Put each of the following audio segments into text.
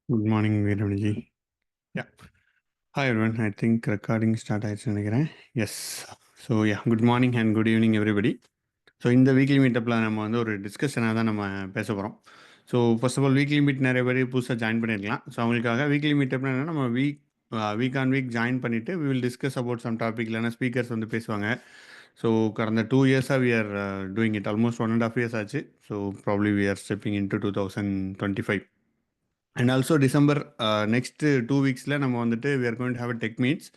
Good morning Veeramaniji. Yeah, hi everyone. I think recording start ஆயிடுச்சுன்னு நினைக்கிறேன். Yes. So yeah, good morning and good evening everybody. So இந்த weekly மீட்டப்பில் நம்ம வந்து ஒரு டிஸ்கஷனாக தான் நம்ம பேச போகிறோம். So first of all weekly meet நிறைய பேர் புதுசாக ஜாயின் பண்ணியிருக்கலாம். ஸோ அவங்களுக்காக வீக்லி மீட்டப்னா என்ன, நம்ம வீக் ஆன் வீக் ஜாயின் பண்ணிவிட்டு we will discuss about some topic. இல்லைனா ஸ்பீக்கர்ஸ் வந்து பேசுவாங்க. ஸோ கடந்த 2 இயர்ஸாக we are doing it. Almost 1.5 years ஆச்சு. So probably we are stepping in to 2025. And also December next 2 வீக்ஸில் நம்ம வந்துட்டு we are going to have a tech meets.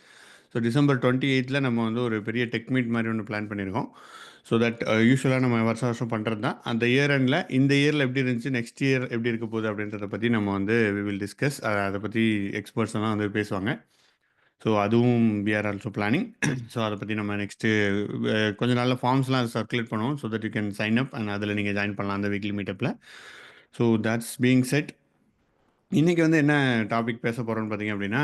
So December 28th நம்ம வந்து ஒரு பெரிய டெக் மீட் மாதிரி ஒன்று பிளான் பண்ணியிருக்கோம். ஸோ தட் யூஸ்வலாக நம்ம வருஷம் பண்ணுறது தான். அந்த இயர் எண்டில் இந்த இயரில் எப்படி இருந்துச்சு, நெக்ஸ்ட் இயர் எப்படி இருக்க போகுது அப்படின்றத பற்றி நம்ம வந்து வி வில் டிஸ்கஸ். அதை பற்றி எக்ஸ்பர்ட்ஸ் எல்லாம் வந்து பேசுவாங்க. ஸோ அதுவும் we are also planning. So அதை பற்றி நம்ம நெக்ஸ்ட்டு கொஞ்சம் நல்ல ஃபார்ம்ஸ்லாம் சர்க்குலேட் பண்ணுவோம். So that you can sign up and அதில் நீங்கள் ஜாயின் பண்ணலாம் அந்த வீக்லி மீட்டப்பில். So that's being set. இன்றைக்கி வந்து என்ன டாபிக் பேச போகிறோம்னு பார்த்தீங்க அப்படின்னா,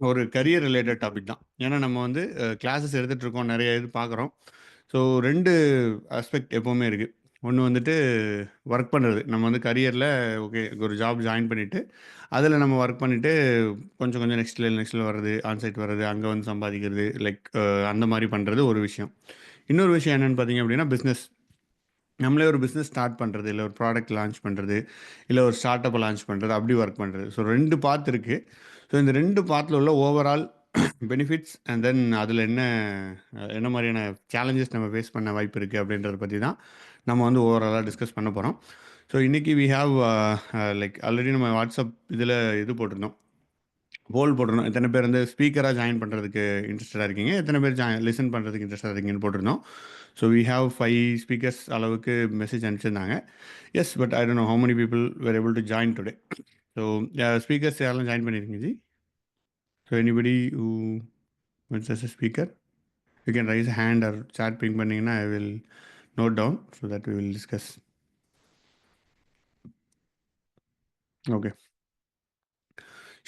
ஒரு கரியர் ரிலேட்டட் டாபிக் தான். ஏன்னா நம்ம வந்து கிளாஸஸ் எடுத்துகிட்டு இருக்கோம், நிறைய இது பார்க்குறோம். ஸோ 2 ஆஸ்பெக்ட் எப்போவுமே இருக்குது. ஒன்று வந்துட்டு ஒர்க் பண்ணுறது. நம்ம வந்து கரியரில் ஓகே ஒரு ஜாப் ஜாயின் பண்ணிவிட்டு அதில் நம்ம ஒர்க் பண்ணிவிட்டு கொஞ்சம் கொஞ்சம் நெக்ஸ்ட் லெவல் வர்றது, ஆன்சைட் வர்றது, அங்கே வந்து சம்பாதிக்கிறது, லைக் அந்த மாதிரி பண்ணுறது ஒரு விஷயம். இன்னொரு விஷயம் என்னென்னு பார்த்தீங்க அப்படின்னா பிஸ்னஸ். நம்மளே ஒரு பிஸ்னஸ் ஸ்டார்ட் பண்ணுறது, இல்லை ஒரு ப்ராடக்ட் லான்ச் பண்ணுறது, இல்லை ஒரு ஸ்டார்ட் அப்பை லான்ச் பண்ணுறது, அப்படி ஒர்க் பண்ணுறது. ஸோ 2 பார்ட் இருக்குது. ஸோ இந்த 2 பார்ட்டில் உள்ள ஓவரால் பெனிஃபிட்ஸ் அண்ட் தென் அதில் என்ன மாதிரியான சேலஞ்சஸ் நம்ம ஃபேஸ் பண்ண வாய்ப்பு இருக்குது அப்படின்றத பற்றி தான் நம்ம வந்து ஓவராலாக டிஸ்கஸ் பண்ண போகிறோம். ஸோ இன்றைக்கி வி ஹாவ் லைக் ஆல்ரெடி நம்ம வாட்ஸ்அப் இதில் இது போட்டிருந்தோம், போல் போட்டிருந்தோம். எத்தனை பேர் வந்து ஸ்பீக்கராக ஜாயின் பண்ணுறதுக்கு இன்ட்ரெஸ்டடாக இருக்கீங்க, எத்தனை பேர் லிசன் பண்ணுறதுக்கு இன்ட்ரெஸ்டாக இருக்கீங்கன்னு போட்டிருந்தோம். ஸோ வி ஹாவ் 5 ஸ்பீக்கர்ஸ் அளவுக்கு மெசேஜ் அனுப்பிச்சிருந்தாங்க. Yes, but I don't know how many people were able to join today. So speakers யாரெல்லாம் ஜாயின் பண்ணியிருக்கீங்க ji? So anybody who wants as a speaker, you can raise hand or chat ping பண்ணிங்கன்னா I will note down so that we will discuss. Okay,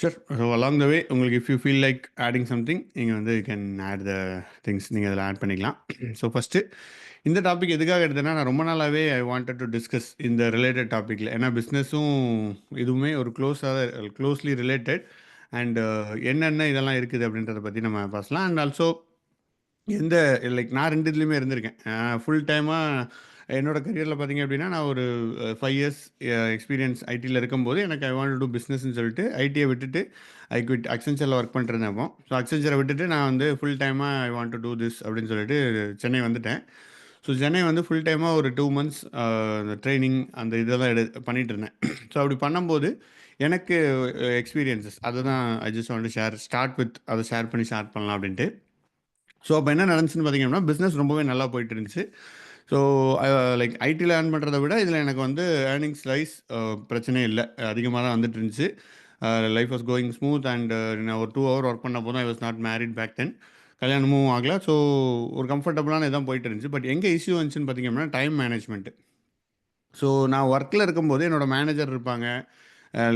sure. So along the way உங்களுக்கு if you feel like adding something, நீங்கள் வந்து you can add the things, நீங்கள் அதில் add பண்ணிக்கலாம். So first இந்த topic எதுக்காக எடுத்தேன்னா, நான் ரொம்ப நாளாகவே ஐ வாண்டட் டு டிஸ்கஸ் இந்த ரிலேட்டட் டாப்பிக்கில். ஏன்னா பிஸ்னஸும் இதுவுமே ஒரு க்ளோஸ்லி ரிலேட்டட். அண்ட் என்னென்ன இதெல்லாம் இருக்குது அப்படின்றத பற்றி நம்ம பேசலாம். அண்ட் ஆல்சோ எந்த லைக் நான் 2 இதுலேயுமே இருந்திருக்கேன். ஃபுல் டைமாக என்னோட கரியரில் பார்த்தீங்க அப்படின்னா, நான் ஒரு 5 இயர்ஸ் எக்ஸ்பீரியன்ஸ் ஐடியில் இருக்கும்போது எனக்கு ஐ வாண்ட் டு டூ பிஸ்னஸ்ன்னு சொல்லிட்டு ஐடியை விட்டுட்டு ஐ குவிட் அக்சென்ச்சரில் ஒர்க் பண்ணிருந்தேன். அப்போ ஸோ அக்சென்ச்சரை விட்டுட்டு நான் வந்து ஃபுல் டைமாக ஐ வாண்ட் டு டூ திஸ் அப்படின்னு சொல்லிட்டு சென்னை வந்துட்டேன். ஸோ சென்னை வந்து ஃபுல் டைமாக ஒரு 2 months அந்த ட்ரைனிங் அந்த இதெல்லாம் பண்ணிகிட்டு இருந்தேன். ஸோ அப்படி பண்ணும்போது எனக்கு எக்ஸ்பீரியன்ஸஸ் அதை தான் I just want to start with அதை ஷேர் பண்ணி ஸ்டார்ட் பண்ணலாம் அப்படின்ட்டு. ஸோ அப்போ என்ன நடந்துச்சுன்னு பார்த்தீங்கன்னா, பிஸ்னஸ் ரொம்பவே நல்லா போயிட்டு இருந்துச்சு. ஸோ லைக் ஐடியில் ஏர்ன் பண்ணுறத விட இதில் எனக்கு வந்து ஏர்னிங்ஸ் வைஸ் பிரச்சனையே இல்லை, அதிகமாக தான் வந்துட்டு இருந்துச்சு. Life was going smooth. And நான் ஒரு 2 hour ஒர்க் பண்ண போதும் I was not married back then. கல்யாணமும் ஆகலை. ஸோ ஒரு கம்ஃபர்டபுளான இதான் போயிட்டு இருந்துச்சு. பட் எங்கே இஷ்யூ வந்துச்சுன்னு பார்த்தீங்க அப்படின்னா டைம் மேனேஜ்மெண்ட்டு. ஸோ நான் ஒர்க்கில் இருக்கும்போது என்னோடய மேனேஜர் இருப்பாங்க,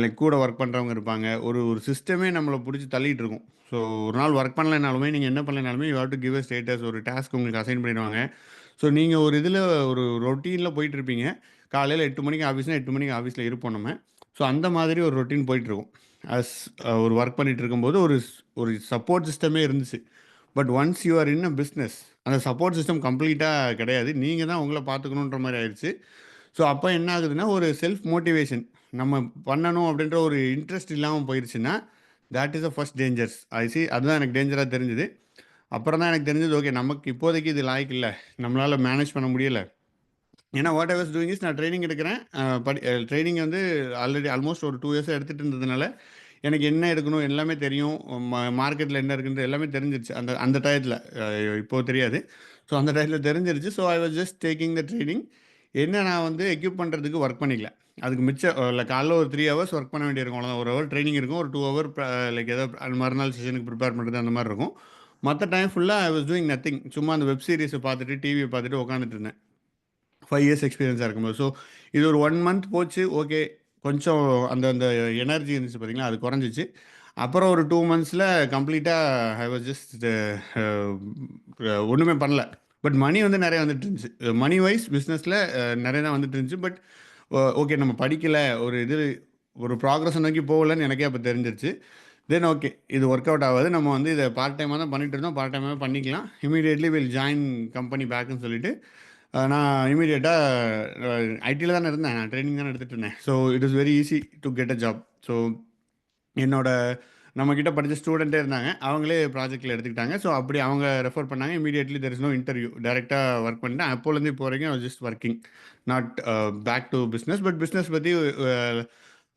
லைக் கூட ஒர்க் பண்ணுறவங்க இருப்பாங்க. ஒரு ஒரு சிஸ்டமே நம்மளை பிடிச்சி தள்ளிட்டு இருக்கும். ஸோ ஒரு நாள் ஒர்க் பண்ணலைனாலுமே, நீங்கள் என்ன பண்ணலைனாலுமே you have to give a status, ஒரு டாஸ்க் உங்களுக்கு அசைன் பண்ணிடுவாங்க. ஸோ நீங்கள் ஒரு இதில் ஒரு ரொட்டீனில் போயிட்டுருப்பீங்க. காலையில் 8 மணிக்கு ஆஃபீஸ்னால் 8 மணிக்கு ஆஃபீஸில் இருப்போம் நம்ம. ஸோ அந்த மாதிரி ஒரு ரொட்டீன் போயிட்டுருக்கும். அஸ் ஒரு ஒர்க் பண்ணிகிட்டு இருக்கும்போது ஒரு சப்போர்ட் சிஸ்டமே இருந்துச்சு. But once you are in a business, அந்த சப்போர்ட் சிஸ்டம் கம்ப்ளீட்டாக கிடையாது. நீங்கள் தான் உங்களை பார்த்துக்கணுன்ற மாதிரி ஆயிடுச்சு. ஸோ அப்போ என்ன ஆகுதுன்னா, ஒரு செல்ஃப் மோட்டிவேஷன் நம்ம பண்ணணும் அப்படின்ற ஒரு இன்ட்ரெஸ்ட் இல்லாமல் போயிடுச்சுன்னா, that is a first dangers. அதுதான் எனக்கு டேஞ்சராக தெரிஞ்சுது. அப்புறம் தான் எனக்கு தெரிஞ்சது, ஓகே நமக்கு இப்போதைக்கு இது லாய்க்கு இல்லை, நம்மளால் மேனேஜ் பண்ண முடியலை. ஏன்னா what I was doing is, நான் ட்ரைனிங் எடுக்கிறேன். ட்ரைனிங் வந்து ஆல்ரெடி ஆல்மோஸ்ட் ஒரு 2 years எடுத்துகிட்டு இருந்ததுனால எனக்கு என்ன எடுக்கணும் எல்லாமே தெரியும். மார்க்கெட்டில் என்ன இருக்குன்றது எல்லாமே தெரிஞ்சிருச்சு அந்த அந்த டயத்தில். இப்போது தெரியாது. ஸோ அந்த டயத்தில் தெரிஞ்சிருச்சு. So I was just taking the training. என்ன நான் வந்து எக்யூப் பண்ணுறதுக்கு ஒர்க் பண்ணிக்கல. அதுக்கு மிச்சம் இல்லை, காலைல ஒரு 3 hours ஒர்க் பண்ண வேண்டியிருக்கும். அவ்வளோதான். ஒரு ஹவர் ட்ரைனிங் இருக்கும், ஒரு 2 hour லைக் ஏதோ மறுநாள் செஷனுக்கு ப்ரிப்பேர் பண்ணுறது அந்த மாதிரி இருக்கும். மற்ற டைம் ஃபுல்லாக ஐ வாஸ் டூயிங் நத்திங். சும்மா அந்த வெப் சீரிஸை பார்த்துட்டு டிவியை பார்த்துட்டு உட்காந்துட்டு இருந்தேன். 5 years எக்ஸ்பீரியன்ஸாக இருக்கும்போது. ஸோ இது ஒரு 1 month போச்சு. ஓகே, கொஞ்சம் அந்த அந்த எனர்ஜி இருந்துச்சு பார்த்தீங்களா, அது குறைஞ்சிச்சு. அப்புறம் ஒரு 2 monthsல கம்ப்ளீட்டாக ஐ வாஸ் ஜஸ்ட் ஒன்றுமே பண்ணல. பட் மணி வந்து நிறைய வந்துட்டு இருந்துச்சு. மணி வைஸ் பிஸ்னஸில் நிறைய தான் வந்துட்டு இருந்துச்சு. பட் ஓகே நம்ம படிக்கலை, ஒரு இது ஒரு ப்ராக்ரஸை நோக்கி போகலன்னு எனக்கே அப்போ தெரிஞ்சிருச்சு. தென் ஓகே, இது ஒர்க் அவுட் ஆகாது, நம்ம வந்து இதை பார்ட் டைமாக தான் பண்ணிட்டு இருந்தோம், பார்ட் டைமாக பண்ணிக்கலாம், இமீடியட்லி வில் ஜாயின் கம்பெனி பேக்குன்னு சொல்லிட்டு நான் இமீடியட்டாக ஐடியில் தானே இருந்தேன், நான் ட்ரைனிங் தானே எடுத்துகிட்டு இருந்தேன். So it is very easy to get a job. So என்னோட நம்மக்கிட்ட படித்த ஸ்டூடெண்ட்டே இருந்தாங்க, அவங்களே ப்ராஜெக்ட்டில் எடுத்துக்கிட்டாங்க. ஸோ அப்படி அவங்க ரெஃபர் பண்ணாங்க. Immediately there is no interview, டேரெக்டாக ஒர்க் பண்ணிட்டேன். அப்போலேருந்து இப்போ வரைக்கும் I just working, not back to business, but business பற்றி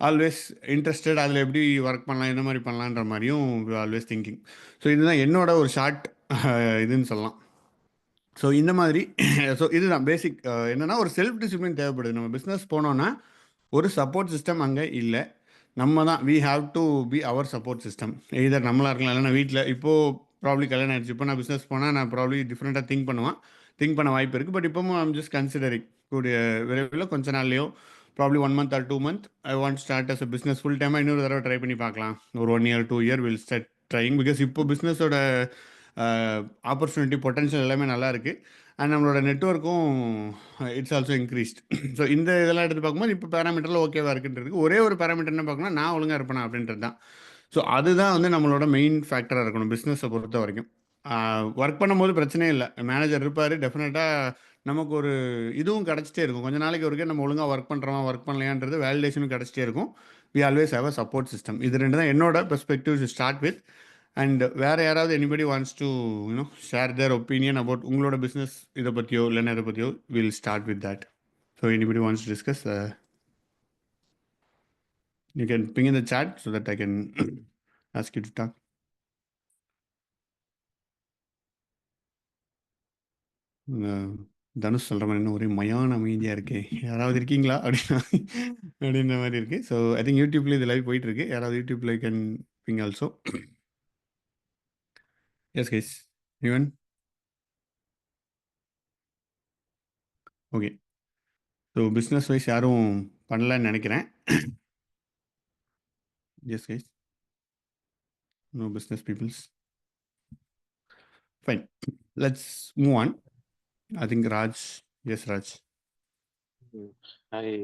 ஆல்வேஸ் இன்ட்ரெஸ்டட், அதில் எப்படி ஒர்க் பண்ணலாம், என்ன மாதிரி பண்ணலான்ற மாதிரியும் ஆல்வேஸ் திங்கிங். ஸோ இதுதான் என்னோட ஒரு ஷார்ட் இதுன்னு சொல்லலாம். ஸோ இந்த மாதிரி ஸோ இதுதான் பேசிக். என்னென்னா ஒரு செல்ஃப் டிசிப்ளின் தேவைப்படுது. நம்ம பிஸ்னஸ் போனோன்னா ஒரு சப்போர்ட் சிஸ்டம் அங்கே இல்லை. நம்ம தான் we have to be our support system. Either நம்மளாக இருக்கலாம், இல்லைனா வீட்டில் இப்போது ப்ராப்ளி கல்யாணம் ஆயிடுச்சு, இப்போ நான் பிஸ்னஸ் போனால் நான் ப்ராப்ளி டிஃப்ரெண்ட்டாக திங்க் பண்ண வாய்ப்பு இருக்குது. பட் இப்போவும் ஐம் ஜஸ்ட் கன்சிடரிங், கூடிய விரைவில் கொஞ்ச நாள்லையோ probably 1 month or 2 month I want start as a business full டைமாக இன்னொரு தடவை ட்ரை பண்ணி பார்க்கலாம். ஒரு 1 year 2 year will start trying. Because இப்போ பிஸ்னஸோட ஆப்பர்ச்சுனிட்டி பொட்டன்ஷியல் எல்லாமே நல்லா இருக்குது. அண்ட் நம்மளோட நெட்ஒர்க்கும் இட்ஸ் ஆல்சோ இன்க்ரீஸ்ட். ஸோ இந்த இதெல்லாம் எடுத்து பார்க்கும்போது இப்போ பேராமீட்டரில் ஓகேவா இருக்குன்றது. ஒரே ஒரு பேராமீட்டர் என்ன பார்க்கணும், நான் ஒழுங்காக இருப்பேனா அப்படின்றது தான். ஸோ அதுதான் வந்து நம்மளோட மெயின் ஃபேக்டராக இருக்கணும் பிஸ்னஸை பொறுத்த வரைக்கும். ஒர்க் பண்ணும்போது பிரச்சனையே இல்லை, மேனேஜர் இருப்பார், டெஃபினட்டாக நமக்கு ஒரு இதுவும் கிடச்சிட்டே இருக்கும். கொஞ்ச நாளைக்கு ஒருக்கே நம்ம ஒழுங்காக ஒர்க் பண்ணுறோமா ஒர்க் பண்ணலையான்றது வேலிடேஷனும் கிடச்சிட்டே இருக்கும். We always have a support system. இது ரெண்டு தான் என்னோட பெர்ஸ்பெக்டிவ் ஸ்டார்ட் வித். அண்ட் வேறு யாராவது anybody wants to share their opinion about உங்களோட பிஸ்னஸ் இதை பற்றியோ இல்லைன்னா இதை பற்றியோ, will start with that. So anybody wants to discuss, you can ping in the chat so that I can ask you to talk. Dhanush சொல்கிற மாதிரி என்ன ஒரே மயான அமைதியாக இருக்கே, யாராவது இருக்கீங்களா அப்படின்னா அப்படின்ற மாதிரி இருக்குது. ஸோ ஐ திங்க் யூடியூப்ல இது லைவ் போயிட்டுருக்கு. யாராவது யூடியூப்ல can ping also. Yes guys, even okay. So business wise யாரும் பண்ணலன்னு நினைக்கிறேன். Yes guys, no business peoples. Fine, let's move on. I think Raj. Yes Raj. Hi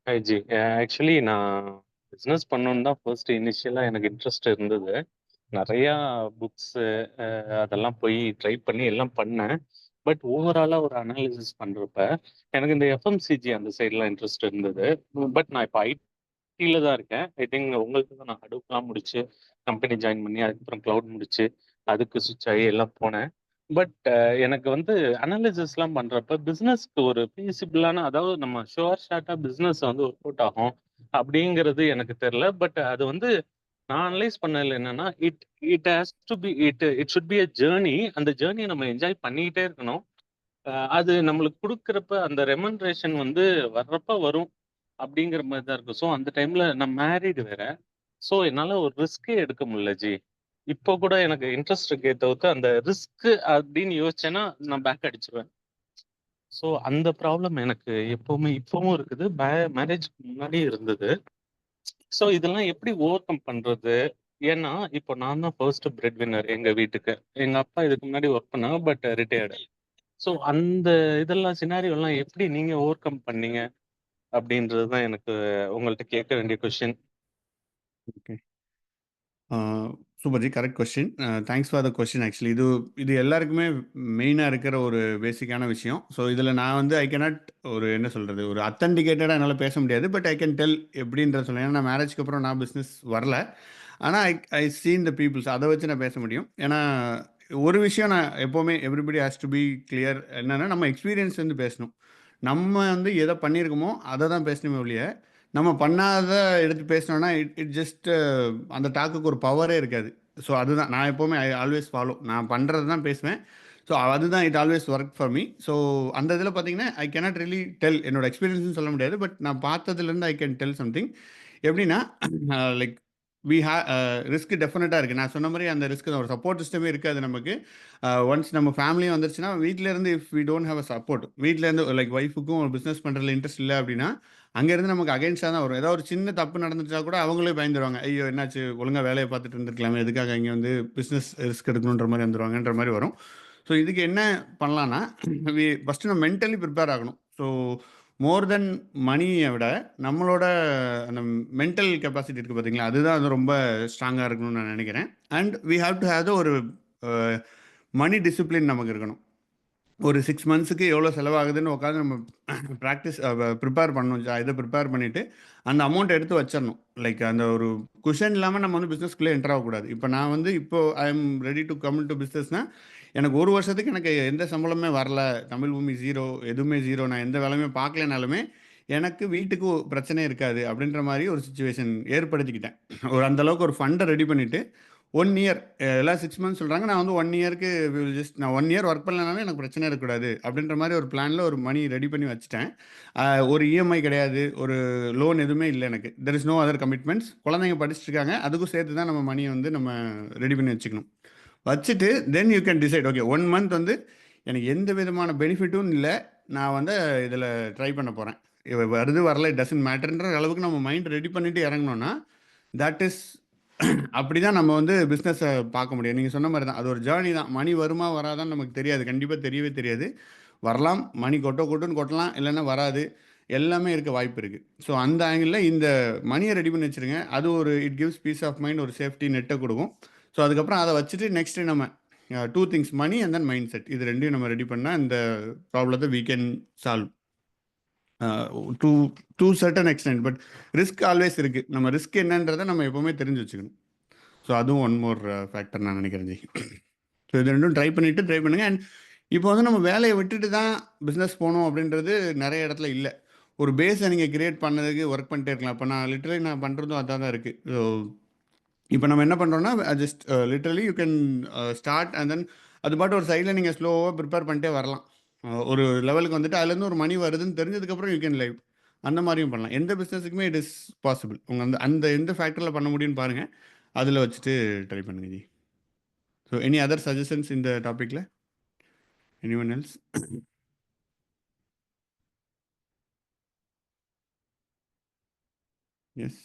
hi ஜி. ஆக்சுவலி நான் பிஸ்னஸ் பண்ணணுன்னு தான் ஃபர்ஸ்ட் இனிஷியலாக எனக்கு இன்ட்ரெஸ்ட் இருந்தது. நிறையா புக்ஸு அதெல்லாம் போய் ட்ரை பண்ணி எல்லாம் பண்ணேன். பட் ஓவராலாக ஒரு அனாலிசிஸ் பண்ணுறப்ப எனக்கு இந்த எஃப்எம்சிஜி அந்த சைட்லாம் இன்ட்ரெஸ்ட் இருந்தது. பட் நான் இப்போ ஐடியில் தான் இருக்கேன். ஐ திங்க் உங்களுக்கு தான் நான் ஹடூப்லாம் முடிச்சு கம்பெனி ஜாயின் பண்ணி அதுக்கப்புறம் க்ளவுட் முடிச்சு அதுக்கு சுவிட்ச் ஆகி எல்லாம் போனேன். பட் எனக்கு வந்து அனாலிசிஸ்லாம் பண்ணுறப்ப பிஸ்னஸ்க்கு ஒரு ஃபீஸிபிளான, அதாவது நம்ம ஷார்ட்டாக பிஸ்னஸ் வந்து ஒர்க் அவுட் ஆகும் அப்படிங்கிறது எனக்கு தெரில. பட் அது வந்து நான் அனலைஸ் பண்ணதில் என்னன்னா, it it has to be it should be a journey. அந்த ஜேர்னியை நம்ம என்ஜாய் பண்ணிக்கிட்டே இருக்கணும். அது நம்மளுக்கு கொடுக்குறப்ப அந்த ரெமன்ரேஷன் வந்து வர்றப்ப வரும் அப்படிங்கிற மாதிரி தான் இருக்கும். ஸோ அந்த டைமில் நான் மேரிடு வேற. ஸோ என்னால் ஒரு ரிஸ்கே எடுக்க முடியல ஜி. இப்போ கூட எனக்கு இன்ட்ரெஸ்ட் இருக்கே தவிர்த்து அந்த ரிஸ்க் அப்படின்னு யோசிச்சேன்னா நான் பேக் அடிச்சிருவேன். ஸோ அந்த ப்ராப்ளம் எனக்கு எப்பவுமே இப்பவும் இருக்குது, மேரேஜ்க்கு முன்னாடியே இருந்தது. ஸோ இதெல்லாம் எப்படி ஓவர் கம் பண்றது? ஏன்னா இப்போ நான் தான் ஃபர்ஸ்ட் பிரெட் வின்னர் எங்க வீட்டுக்கு. எங்க அப்பா இதுக்கு முன்னாடி ஒர்க் பண்ணாங்க, பட் ரிட்டையர்டு. ஸோ அந்த இதெல்லாம் சினாரியோலாம் எப்படி நீங்க ஓவர் கம் பண்ணீங்க அப்படின்றது தான் எனக்கு உங்கள்கிட்ட கேட்க வேண்டிய question. Okay, super G, correct question. Thanks for the question. Actually இது எல்லாருக்குமே மெயினாக இருக்கிற ஒரு பேசிக்கான விஷயம். ஸோ இதில் நான் வந்து ஐ கேனாட் ஒரு என்ன சொல்கிறது, ஒரு அத்தன்டிகேட்டடாக என்னால் பேச முடியாது. பட் ஐ கேன் டெல் எப்படின்ற சொல்ல. ஏன்னா நான் மேரேஜ்க்கு அப்புறம் நான் பிஸ்னஸ் வரல. ஆனால் ஐ சீன் த பீப்புள்ஸ், அதை வச்சு நான் பேச முடியும். ஏன்னா ஒரு விஷயம் நான் எப்போவுமே everybody has to be clear, என்னென்னா நம்ம எக்ஸ்பீரியன்ஸ் வந்து பேசணும். நம்ம வந்து எதை பண்ணியிருக்கோமோ அதை தான் பேசணுமே ஒழிய, நம்ம பண்ணாத எடுத்து பேசினோன்னா இட் ஜஸ்ட் அந்த டாக்குக்கு ஒரு பவரே இருக்காது. ஸோ அதுதான் நான் எப்போவுமே ஐ ஆல்வேஸ் ஃபாலோ, நான் பண்ணுறது தான் பேசுவேன். ஸோ அதுதான் it always work for me. So அந்த இதில் பார்த்தீங்கன்னா ஐ கேனாட் ரியலி டெல், என்னோட எக்ஸ்பீரியன்ஸ்னு சொல்ல முடியாது. பட் நான் பார்த்ததுலேருந்து ஐ கேன் டெல் சம்திங். எப்படின்னா லைக் வி ஹே ரிஸ்க் டெஃபினட்டாக இருக்குது. நான் சொன்ன மாதிரி அந்த ரிஸ்க் ஒரு சப்போர்ட் சிஸ்டமே இருக்காது நமக்கு. ஒன்ஸ் நம்ம ஃபேமிலியும் வந்துருச்சுன்னா வீட்டிலேருந்து if we don't have a support, வீட்டிலேருந்து லைக் ஒய்ஃபுக்கும் ஒரு பிஸ்னஸ் பண்ணுறதுல இன்ட்ரெஸ்ட் இல்லை அப்படின்னா அங்கேருந்து நமக்கு அகைன்ஸ்டாக தான் வரும். ஏதாவது ஒரு சின்ன தப்பு நடந்துச்சா கூட அவங்களே பயந்துருவாங்க. ஐயோ என்னாச்சு, ஒழுங்காக வேலையை பார்த்துட்டு இருந்திருக்கலாமே, எதுக்காக இங்கே வந்து பிஸ்னஸ் ரிஸ்க் எடுக்கணுன்ற மாதிரி வந்துருவாங்கன்ற மாதிரி வரும். ஸோ இதுக்கு என்ன பண்ணலான்னா, ஃபஸ்ட்டு நம்ம மென்டலி ப்ரிப்பேர் ஆகணும். ஸோ மோர் தென் மணியை விட நம்மளோட அந்த மென்டல் கெப்பாசிட்டி இருக்குது பார்த்தீங்களா, அதுதான் அது ரொம்ப ஸ்ட்ராங்காக இருக்கணும்னு நான் நினைக்கிறேன். And we have to have the ஒரு மணி டிசிப்ளின் நமக்கு இருக்கணும். ஒரு 6 மந்த்ஸுக்கு எவ்வளோ செலவாகுதுன்னு உட்காந்து நம்ம ப்ராக்டிஸ் ப்ரிப்பேர் பண்ணணும். இதை ப்ரிப்பேர் பண்ணிவிட்டு அந்த அமௌண்ட் எடுத்து வச்சிடணும். லைக் அந்த ஒரு குஷன் இல்லாமல் நம்ம வந்து பிஸ்னஸ்க்குள்ளே என்டர் ஆகக்கூடாது. இப்போ நான் வந்து இப்போ I am ready to come to பிஸ்னஸ்னால் எனக்கு ஒரு வருஷத்துக்கு எனக்கு எந்த சம்பளமே வரல, தமிழ் பூமி ஜீரோ, எதுவுமே ஜீரோ, நான் எந்த வேலையுமே பார்க்கலனாலுமே எனக்கு வீட்டுக்கு பிரச்சனை இருக்காது அப்படின்ற மாதிரி ஒரு சுச்சுவேஷன் ஏற்படுத்திக்கிட்டேன். ஒரு அந்தளவுக்கு ஒரு ஃபண்டை ரெடி பண்ணிவிட்டு 1 இயர், எல்லாம் 6 மந்த்ஸ் சொல்கிறாங்க, நான் வந்து 1 இயருக்கு ஜஸ்ட் நான் 1 இயர் ஒர்க் பண்ணலனாலும் எனக்கு பிரச்சனை இருக்கக்கூடாது அப்படின்ற மாதிரி ஒரு பிளானில் ஒரு மணி ரெடி பண்ணி வச்சுட்டேன். ஒரு இஎம்ஐ கிடையாது, ஒரு லோன் எதுவுமே இல்லை எனக்கு. There is no other commitments. குழந்தைங்க படிச்சுட்டு இருக்காங்க, அதுக்கும் சேர்த்து தான் நம்ம மணியை வந்து நம்ம ரெடி பண்ணி வச்சுக்கணும். வச்சுட்டு then you can decide, okay 1 month வந்து எனக்கு எந்த விதமான பெனிஃபிட்டும் இல்லை, நான் வந்து இதில் ட்ரை பண்ண போகிறேன், வருது வரல இட் டசன்ட் மேட்டர்ன்ற அளவுக்கு நம்ம மைண்ட் ரெடி பண்ணிட்டு இறங்கணும்னா தட் இஸ் அப்படி தான் நம்ம வந்து பிஸ்னஸை பார்க்க முடியும். நீங்கள் சொன்ன மாதிரி தான், அது ஒரு ஜேர்னி தான். மணி வருமா வராதான்னு நமக்கு தெரியாது, கண்டிப்பாக தெரியவே தெரியாது. வரலாம், மணி கொட்டுன்னு கொட்டலாம், இல்லைன்னா வராது, எல்லாமே இருக்க வாய்ப்பு இருக்குது. ஸோ அந்த ஆங்கிளில் இந்த மணியை ரெடி பண்ணி வச்சுருங்க. அது ஒரு it gives peace of mind, ஒரு சேஃப்டி நெட்டை கொடுக்கும். ஸோ அதுக்கப்புறம் அதை வச்சுட்டு நெக்ஸ்ட்டு நம்ம 2 things, money and then mind set, இது ரெண்டையும் நம்ம ரெடி பண்ணால் இந்த ப்ராப்ளத்தை we can solve to to certain extent. But risk always இருக்குது. நம்ம ரிஸ்க் என்னன்றதை நம்ம எப்போவுமே தெரிஞ்சு வச்சுக்கணும். ஸோ அதுவும் ஒன் மோர் ஃபேக்டர் நான் நினைக்கிறேன் ஜி. ஸோ இது ரெண்டும் ட்ரை பண்ணுங்கள். அண்ட் இப்போ வந்து நம்ம வேலையை விட்டுட்டு தான் பிஸ்னஸ் போகணும் அப்படின்றது நிறைய இடத்துல இல்லை. ஒரு பேஸை நீங்கள் கிரியேட் பண்ணதுக்கு ஒர்க் பண்ணிட்டே இருக்கலாம். இப்போ நான் பண்ணுறதும் அதான் தான் இருக்குது. ஸோ இப்போ நம்ம என்ன பண்ணுறோன்னா just literally you can start and then அது பாட்டு ஒரு சைடில் நீங்கள் ஸ்லோவாக ப்ரிப்பேர் பண்ணிட்டே வரலாம். ஒரு லெவலுக்கு வந்துட்டு அதுலேருந்து ஒரு மணி வருதுன்னு தெரிஞ்சதுக்கப்புறம் யூ கேன் லைவ் அந்த மாதிரியும் பண்ணலாம். எந்த பிஸ்னஸுக்குமே இட் இஸ் பாசிபிள். உங்கள் அந்த எந்த ஃபேக்டரில் பண்ண முடியும்னு பாருங்கள், அதில் வச்சுட்டு ட்ரை பண்ணுங்க ஜி. ஸோ எனி அதர் சஜஷன்ஸ் இந்த டாப்பிக்கில்? Anyone else? Yes.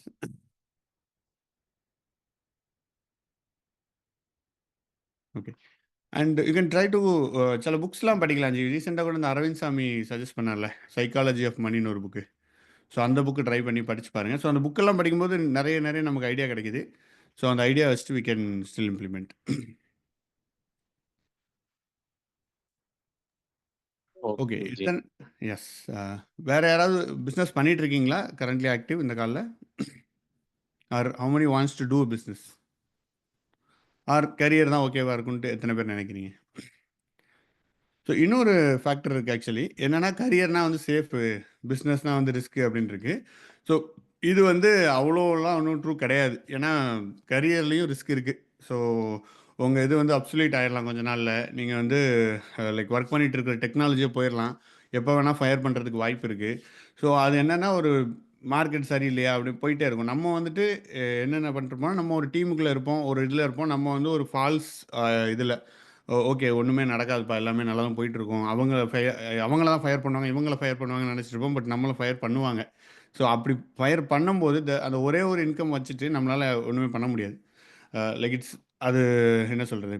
Okay. And you can try to சில புக்ஸ்லாம் படிக்கலாம் ஜி. ரீசெண்டாக கூட இந்த அரவிந்த் சாமி சஜஸ்ட் பண்ணார்ல, சைக்காலஜி ஆஃப் மணின்னு ஒரு புக்கு. ஸோ அந்த புக்கு ட்ரை பண்ணி படித்து பாருங்கள். ஸோ அந்த புக்கெல்லாம் படிக்கும்போது நிறைய நமக்கு ஐடியா கிடைக்குது. ஸோ அந்த ஐடியா வச்சுட்டு we can still implement. Okay. Okay ஜி. எஸ். வேறு யாராவது பிஸ்னஸ் பண்ணிட்டு இருக்கீங்களா கரண்ட்லி ஆக்டிவ் இந்த காலில்? Or how many wants to do business? Or career தான் ஓகேவா இருக்குன்ட்டு எத்தனை பேர் நினைக்கிறீங்க? ஸோ இன்னொரு ஃபேக்டர் இருக்குது ஆக்சுவலி. என்னென்னா கரியர்னால் வந்து சேஃபு, பிஸ்னஸ்னால் வந்து ரிஸ்க்கு அப்படின்னு இருக்கு. ஸோ இது வந்து அவ்வளோலாம் ஒன்றும் ட்ரூ கிடையாது. ஏன்னா கரியர்லேயும் ரிஸ்க் இருக்குது. ஸோ உங்கள் இது வந்து அப்சுலேட் ஆகிடலாம் கொஞ்ச நாளில். நீங்கள் வந்து லைக் ஒர்க் பண்ணிகிட்டு இருக்கிற டெக்னாலஜியே போயிடலாம். எப்போ வேணால் ஃபயர் பண்ணுறதுக்கு வாய்ப்பு இருக்குது. ஸோ அது என்னென்னா ஒரு மார்க்கெட் சரியில்லையா அப்படி போயிட்டே இருக்கும். நம்ம வந்துட்டு என்னென்ன பண்ணிருப்போம்னா, நம்ம ஒரு டீமுக்குள்ளே இருப்போம், ஒரு இதில் இருப்போம். நம்ம வந்து ஒரு ஃபால்ஸ் இதில் ஓகே ஒன்றுமே நடக்காதுப்பா, எல்லாமே நல்லா தான் போயிட்டுருக்கும், அவங்கள தான் ஃபயர் பண்ணுவாங்க, இவங்கள ஃபயர் பண்ணுவாங்கன்னு நினச்சிருப்போம். பட் நம்மளை ஃபயர் பண்ணுவாங்க. ஸோ அப்படி ஃபயர் பண்ணும்போது அந்த ஒரே ஒரு இன்கம் வச்சுட்டு நம்மளால் ஒன்றுமே பண்ண முடியாது. லைக் இட்ஸ் அது என்ன சொல்கிறது,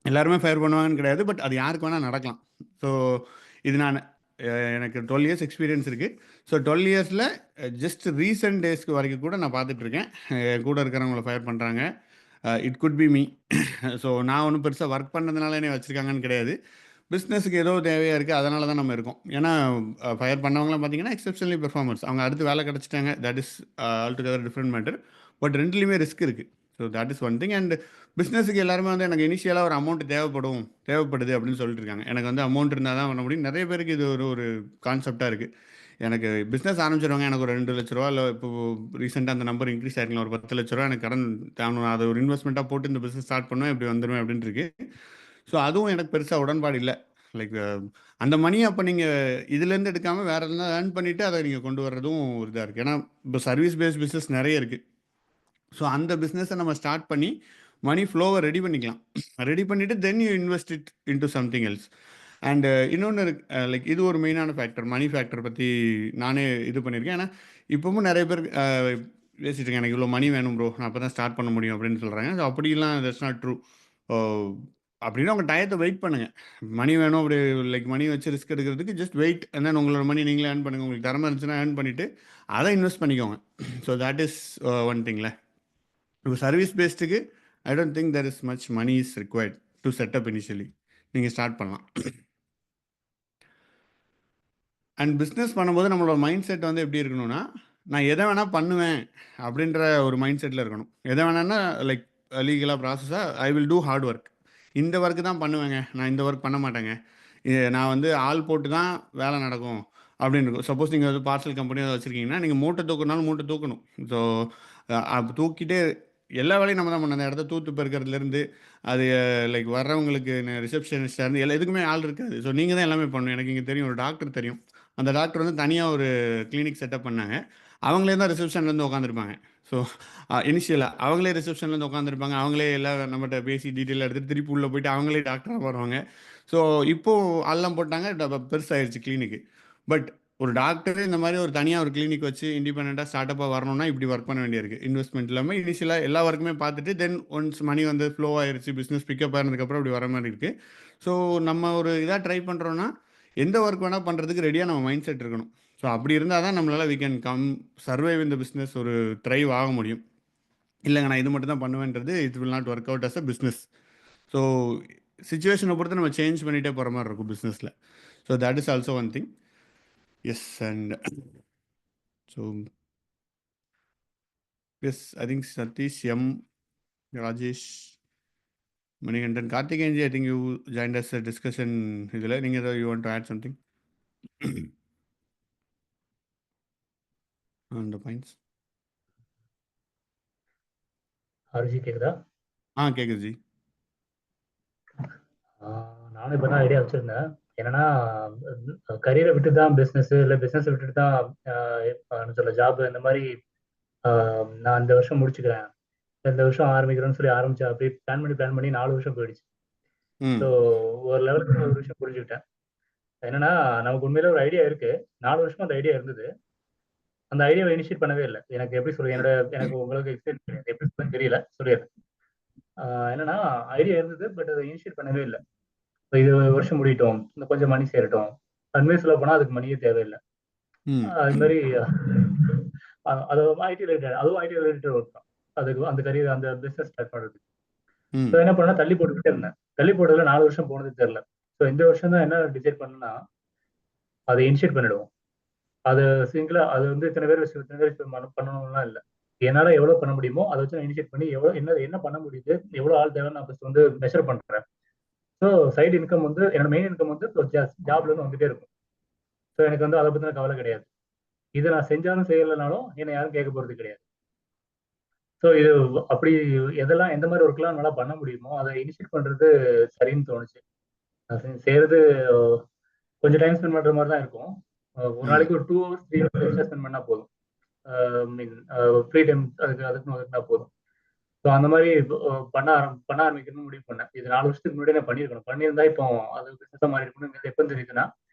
எல்லாருமே ஃபயர் பண்ணுவாங்கன்னு கிடையாது. பட் அது யாருக்கு வேணால் நடக்கலாம். ஸோ இது நான் எனக்கு 12 இயர்ஸ் எக்ஸ்பீரியன்ஸ் இருக்குது. ஸோ 12 இயர்ஸில் ஜஸ்ட் ரீசெண்ட் டேஸ்க்கு வரைக்கும் கூட நான் பார்த்துட்ருக்கேன். என் கூட இருக்கிறவங்கள ஃபயர் பண்ணுறாங்க. It could be me. So நான் ஒன்றும் பெருசாக ஒர்க் பண்ணதுனால என்னை வச்சுருக்காங்கன்னு கிடையாது. பிஸ்னஸுக்கு ஏதோ தேவையாக இருக்குது, அதனால தான் நம்ம இருக்கோம். ஏன்னா ஃபயர் பண்ணவங்களாம் பார்த்தீங்கன்னா எக்ஸப்ஷனலி பெர்ஃபார்மர்ஸ். அவங்க அடுத்து வேலை கிடச்சிட்டாங்க, that is all together different matter. But ரெண்டுலேயுமே ரிஸ்க் இருக்குது. So that is one thing. And பிஸ்னஸுக்கு எல்லாருமே வந்து எனக்கு இனிஷியலாக ஒரு அமௌண்ட் தேவைப்படுது அப்படின்னு சொல்லிட்டு இருக்காங்க. எனக்கு வந்து அமௌண்ட் இருந்தால் தான் பண்ண முடியும். நிறைய பேருக்கு இது ஒரு கான்செப்டாக இருக்குது. எனக்கு பிஸ்னஸ் ஆரம்பிச்சிருவாங்க, எனக்கு ஒரு 2,00,000 இல்லை இப்போ ரீசெண்டாக அந்த நம்பர் இன்க்ரீஸ் ஆகிருக்கலாம், ஒரு 10,00,000 எனக்கு கடன் தேவணும், அதை ஒரு இன்வெஸ்ட்மெண்ட்டாக போட்டு இந்த பிஸ்னஸ் ஸ்டார்ட் பண்ணுவேன், இப்படி வந்துடுவேன் அப்படின்ட்டு இருக்கு. ஸோ அதுவும் எனக்கு பெருசாக உடன்பாடு இல்லை. லைக் அந்த மணியை அப்போ நீங்கள் இதுலேருந்து எடுக்காமல் வேறு எதுனா ஏர்ன் பண்ணிவிட்டு அதை நீங்கள் கொண்டு வர்றதும் ஒரு இதாக இருக்குது. ஏன்னா இப்போ சர்வீஸ் பேஸ்ட் பிஸ்னஸ் நிறைய இருக்குது. ஸோ அந்த பிஸ்னஸை நம்ம ஸ்டார்ட் பண்ணி மணி ஃப்ளோவை ரெடி பண்ணிக்கலாம். ரெடி பண்ணிவிட்டு then you invest it into something else. And இன்னொன்று லைக் இது ஒரு மெயினான ஃபேக்டர், மணி ஃபேக்டர் பற்றி நானே இது பண்ணியிருக்கேன். ஏன்னா இப்போவும் நிறைய பேர் பேசிட்டு இருக்கேன், எனக்கு இவ்வளோ மணி வேணும் ப்ரோ, நான் அப்போ தான் ஸ்டார்ட் பண்ண முடியும் அப்படின்னு சொல்கிறாங்க. ஸோ அப்படிலாம் தட்ஸ் நாட் ட்ரூ. அப்படின்னா உங்கள் டயத்தை வெயிட் பண்ணுங்கள். மணி வேணும் அப்படி லைக் மணி வச்சு ரிஸ்க் எடுக்கிறதுக்கு ஜஸ்ட் வெயிட் அண்ட் தென் உங்களோட மணி நீங்களே ஏர்ன் பண்ணுங்கள். உங்களுக்கு திறமை இருந்துச்சுன்னா ஏர்ன் பண்ணிவிட்டு அதை இன்வெஸ்ட் பண்ணிக்கோங்க. ஸோ தட் இஸ் ஒன் திங்ல. இப்போ சர்வீஸ் பேஸ்டுக்கு I don't think there is much money is required to setup initially. நீங்கள் ஸ்டார்ட் பண்ணலாம். அண்ட் பிஸ்னஸ் பண்ணும்போது நம்மளோட மைண்ட் செட் வந்து எப்படி இருக்கணும்னா, நான் எதை வேணால் பண்ணுவேன் அப்படின்ற ஒரு மைண்ட் செட்டில் இருக்கணும். எதை வேணான்னா லைக் லீகலாக ப்ராசஸாக I will do hard work. இந்த ஒர்க்கு தான் பண்ணுவேங்க, நான் இந்த ஒர்க் பண்ண மாட்டேங்க. நான் வந்து ஆள் போட்டு தான் வேலை நடக்கும் அப்படின்னு இருக்கும். சப்போஸ் நீங்கள் வந்து பார்சல் கம்பெனி அதை வச்சுருக்கீங்கன்னா, நீங்கள் மூட்டை தூக்குனாலும் மூட்டை தூக்கணும். ஸோ தூக்கிட்டே எல்லா வேலையும் நம்ம தான் பண்ணணும். அந்த இடத்த தூத்து பெருக்கிறதுலேருந்து அது லைக் வர்றவங்களுக்கு ரிசப்ஷனிஸ்டாக இருந்து எல்லா எதுக்குமே ஆள் இருக்காது. ஸோ நீங்கள் தான் எல்லாமே பண்ணணும். எனக்கு இங்கே தெரியும், ஒரு டாக்டர் தெரியும். அந்த டாக்டர் வந்து தனியாக ஒரு கிளினிக் செட்டப் பண்ணாங்க. அவங்களே தான் ரிசப்ஷன்லேருந்து உட்காந்துருப்பாங்க. ஸோ இனிஷியலாக அவங்களே ரிசப்ஷன்லேருந்து உட்காந்துருப்பாங்க. அவங்களே எல்லாம் நம்மகிட்ட பேசி டீட்டெயிலாக எடுத்துகிட்டு திருப்பி உள்ளே போயிட்டு அவங்களே டாக்டராக வருவாங்க. ஸோ இப்போது ஆள்லாம் போட்டாங்க, பெருசாகிடுச்சு கிளினிக்கு. பட் ஒரு டாக்டர் இந்த மாதிரி ஒரு தனியாக ஒரு கிளினிக் வச்சு இண்டிபெண்ட்டாக ஸ்டார்ட்டப்பாக வரணும்னா இப்படி ஒர்க் பண்ண வேண்டியிருக்கு. இன்வெஸ்ட்மெண்ட் இல்லாமல் இனிஷியலாக எல்லா ஒர்க்குமே பார்த்துட்டு தென் ஒன்ஸ் மணி வந்து ஃப்ளோ ஆயிருச்சு, பிஸ்னஸ் பிக்கப் ஆனதுக்கப்புறம் இப்படி வர மாதிரி இருக்குது. ஸோ நம்ம ஒரு இதாக ட்ரை பண்ணுறோன்னா எந்த ஒர்க் வேணால் பண்ணுறதுக்கு ரெடியாக நம்ம மைண்ட் செட் இருக்கணும். ஸோ அப்படி இருந்தால் தான் நம்மளால் வி கேன் கம் சர்வைவ் இந்த பிஸ்னஸ், ஒரு த்ரைவ் ஆக முடியும். இல்லைங்க நான் இது மட்டும் தான் பண்ணுவேன்றது it will not work out as a business. So சிச்சுவேஷனை பொறுத்து நம்ம சேஞ்ச் பண்ணிகிட்டே போகிற மாதிரி இருக்கும் பிஸ்னஸில். So that is also one thing. Yes and so yes I think Sathish M, Rajesh, Manikandan, Karthikeyanji, I think you joined as a discussion. இதில் நீங்கள் ஏதோ you want to add something on the points? RJ கேக்குதா? கேக்குது ஜி. நானும் இப்போ தான் ஐடியா வச்சிருந்தேன். என்னன்னா கரியரை விட்டு தான் பிஸ்னஸ், இல்லை பிஸ்னஸ் விட்டுட்டு தான் சொல்ல ஜாப், இந்த மாதிரி நான் இந்த வருஷம் முடிச்சுக்கிறேன், இந்த வருஷம் ஆரம்பிக்கிறேன்னு சொல்லி ஆரம்பிச்சேன். அப்படி பிளான் பண்ணி 4 வருஷம் போயிடுச்சு. ஸோ ஒரு லெவலுக்கு ஒரு விஷயம் புரிஞ்சுக்கிட்டேன். என்னன்னா நமக்கு உண்மையில ஒரு ஐடியா இருக்கு. 4 வருஷமா அந்த ஐடியா இருந்தது. அந்த ஐடியாவை இனிஷியேட் பண்ணவே இல்லை. எனக்கு எப்படி சொல்ல, எனக்கு உங்களுக்கு எக்ஸ்பிளைன் எப்படி சொல்ல தெரியல, சொல்லிடுறேன். என்னன்னா ஐடியா இருந்தது, பட் அதை இனிஷியேட் பண்ணவே இல்லை. இது வருஷம் முடியட்டும், இன்னும் கொஞ்சம் மணி சேரட்டும், உண்மையை சொல்ல போனா அதுக்கு மணியே தேவையில்லை. அது மாதிரி அது ஐடி ரிலேட்டட், அதுவும் ஐடி ரிலேட்டட் ஒர்க் தான். அதுக்கு அந்த கரியர், அந்த பிசினஸ் ஸ்டார்ட் பண்றது. ஸோ என்ன பண்ணா தள்ளி போட்டுக்கிட்டே இருந்தேன். தள்ளி போட்டதுல 4 வருஷம் போனது தெரியல. ஸோ இந்த வருஷம் தான் என்ன டிசைட் பண்ணா அதை இனிஷியேட் பண்ணிடுவோம். அது சிங்கிளா அது வந்து இத்தனை பேர் பண்ணணும்லாம் இல்லை. என்னால எவ்வளவு பண்ண முடியுமோ அதை வச்சு நான் இனிஷியேட் பண்ணி என்ன பண்ண முடியுது, எவ்வளவு ஆள் தேவை நான் ஃபர்ஸ்ட் வந்து மெஷர் பண்றேன். ஸோ சைடு இன்கம் வந்து என்னோட மெயின் இன்கம் வந்து ஜாப்ல இருந்து வந்துட்டே இருக்கும். ஸோ எனக்கு வந்து அதை பத்தின கவலை கிடையாது. இதை நான் செஞ்சாலும் செய்யலைனாலும் என்னை யாரும் கேட்க போறது கிடையாது. ஸோ இது அப்படி எதெல்லாம் எந்த மாதிரி ஒர்க்லாம் நல்லா பண்ண முடியுமோ அதை இனிஷியேட் பண்றது சரின்னு தோணுச்சு. செய்யறது கொஞ்சம் டைம் ஸ்பெண்ட் பண்ற மாதிரி தான் இருக்கும். ஒரு நாளைக்கு ஒரு 2 hours 3 hours எக்ஸ்ட்ரா ஸ்பெண்ட் பண்ணா போதும். மீன் ஃப்ரீ டைம் அதுக்கு ஒதுக்கினா போதும். ஸோ அந்த மாதிரி பண்ண ஆரம்பிக்கணும்னு முடிவு பண்ணேன். இது 4 வருஷத்துக்கு முன்னாடி நான் பண்ணியிருந்தா இப்போ அது பிசினஸா மாறி இருக்கணும். எப்போ தெரியுதுன்னா,